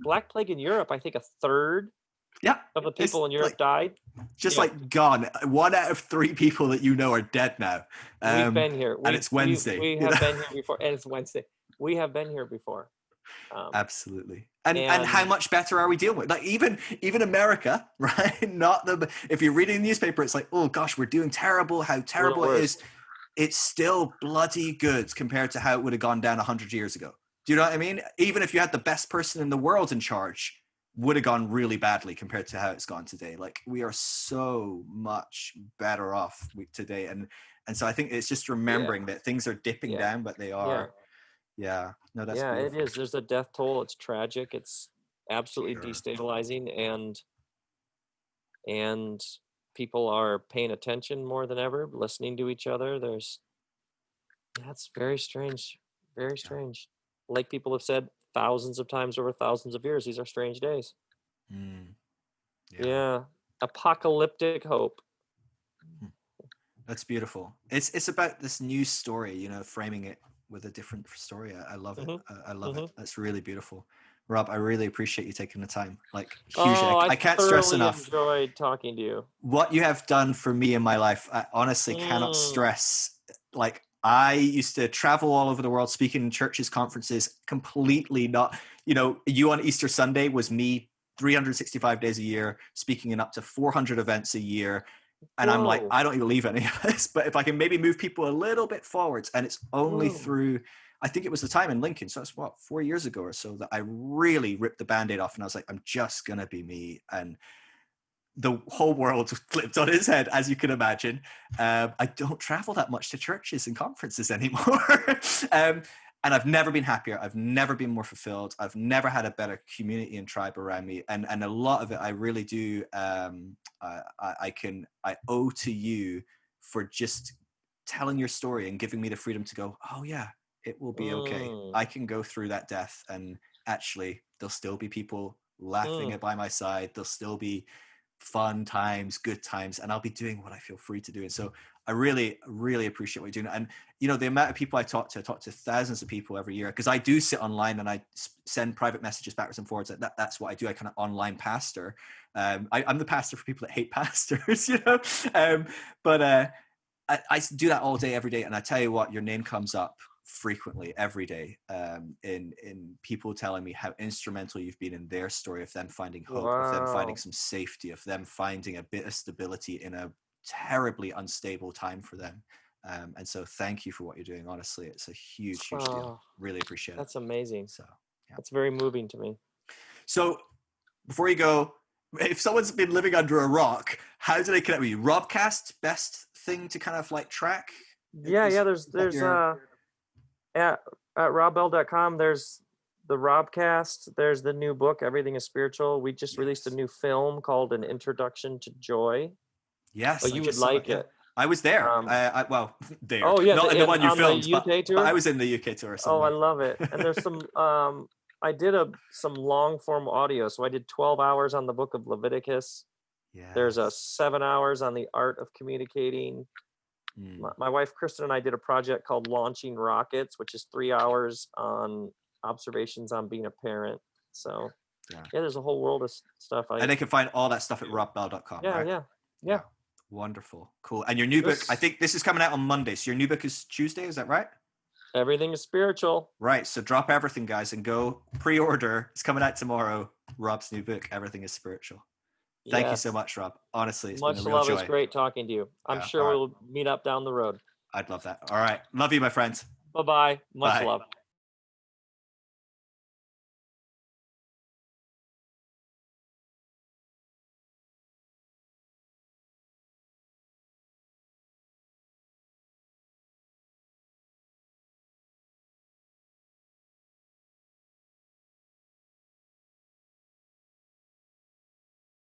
Speaker 2: in Europe? I think a third
Speaker 1: Yeah.
Speaker 2: of the
Speaker 1: It's
Speaker 2: people in Europe
Speaker 1: like,
Speaker 2: died.
Speaker 1: just
Speaker 2: Yeah.
Speaker 1: like gone. 1 out of 3 people that you know are dead now.
Speaker 2: We've been here.
Speaker 1: And it's Wednesday.
Speaker 2: We have been here before, and it's Wednesday. We have been here before.
Speaker 1: Absolutely. And how much better are we dealing with? Like even America, right? Not the if you're reading the newspaper, it's like, oh gosh, we're doing terrible. How terrible it is. It's still bloody good compared to how it would have gone down 100 years ago. Do you know what I mean? Even if you had the best person in the world in charge, would have gone really badly compared to how it's gone today. Like we are so much better off today. And so I think it's just remembering that things are dipping down, but they are. Yeah. No, that's beautiful.
Speaker 2: It is. There's a death toll. It's tragic. It's absolutely destabilizing, and people are paying attention more than ever, listening to each other. That's very strange. Very strange. Like people have said thousands of times over thousands of years, these are strange days. Yeah. Apocalyptic hope.
Speaker 1: That's beautiful. It's about this new story, you know, framing it with a different story. I love it. I love it. That's really beautiful. Rob, I really appreciate you taking the time. Like hugely. I can't stress enough.
Speaker 2: Enjoyed talking to you.
Speaker 1: What you have done for me in my life, I honestly cannot stress. Like I used to travel all over the world, speaking in churches, conferences, completely not, you know, you on Easter Sunday was me 365 days a year, speaking in up to 400 events a year. And I'm like, I don't even believe any of this, but if I can maybe move people a little bit forwards, and it's only through, I think it was the time in Lincoln. So that's 4 years ago or so that I really ripped the Band-Aid off. And I was like, I'm just going to be me. And the whole world flipped on its head, as you can imagine. I don't travel that much to churches and conferences anymore. And I've never been happier. I've never been more fulfilled. I've never had a better community and tribe around me. And a lot of it, I really do. I owe to you for just telling your story and giving me the freedom to go, oh yeah, it will be okay. I can go through that death, and actually there'll still be people laughing by my side. There'll still be fun times, good times, and I'll be doing what I feel free to do. And so I really, really appreciate what you're doing. And, you know, the amount of people I talk to thousands of people every year, because I do sit online and I send private messages backwards and forwards. That's what I do. I kind of online pastor. I'm the pastor for people that hate pastors, you know, but I do that all day, every day. And I tell you what, your name comes up frequently every day in people telling me how instrumental you've been in their story, of them finding hope, of them finding some safety, of them finding a bit of stability in a terribly unstable time for them. And so thank you for what you're doing. Honestly, it's a huge deal. Really appreciate it.
Speaker 2: That's amazing.
Speaker 1: So yeah.
Speaker 2: That's very moving to me.
Speaker 1: So before you go, if someone's been living under a rock, how do they connect with you? RobCast, best thing to kind of like track?
Speaker 2: There's at robbell.com, there's the RobCast, there's the new book, Everything is Spiritual. We just released a new film called An Introduction to Joy.
Speaker 1: Yes.
Speaker 2: You would like it.
Speaker 1: I was there. There.
Speaker 2: Oh yeah,
Speaker 1: not in the one you filmed,
Speaker 2: the UK tour?
Speaker 1: but I was in the UK tour. Somewhere.
Speaker 2: Oh, I love it. And there's some I did some long form audio. So I did 12 hours on the book of Leviticus. Yes. There's a 7 hours on the art of communicating. My wife Kristen and I did a project called Launching Rockets, which is 3 hours on observations on being a parent. So there's a whole world of stuff.
Speaker 1: And they can find all that stuff at robbell.com.
Speaker 2: Yeah.
Speaker 1: Wonderful. Cool. And your new book, I think this is coming out on Monday. So your new book is Tuesday, is that right?
Speaker 2: Everything is Spiritual.
Speaker 1: Right. So drop everything, guys, and go pre-order. It's coming out tomorrow. Rob's new book, Everything is Spiritual. Thank you so much, Rob. Honestly, it's been a real joy. Much love.
Speaker 2: It's great talking to you. I'm sure we'll meet up down the road.
Speaker 1: I'd love that. All right. Love you, my friends.
Speaker 2: Bye-bye. Much love.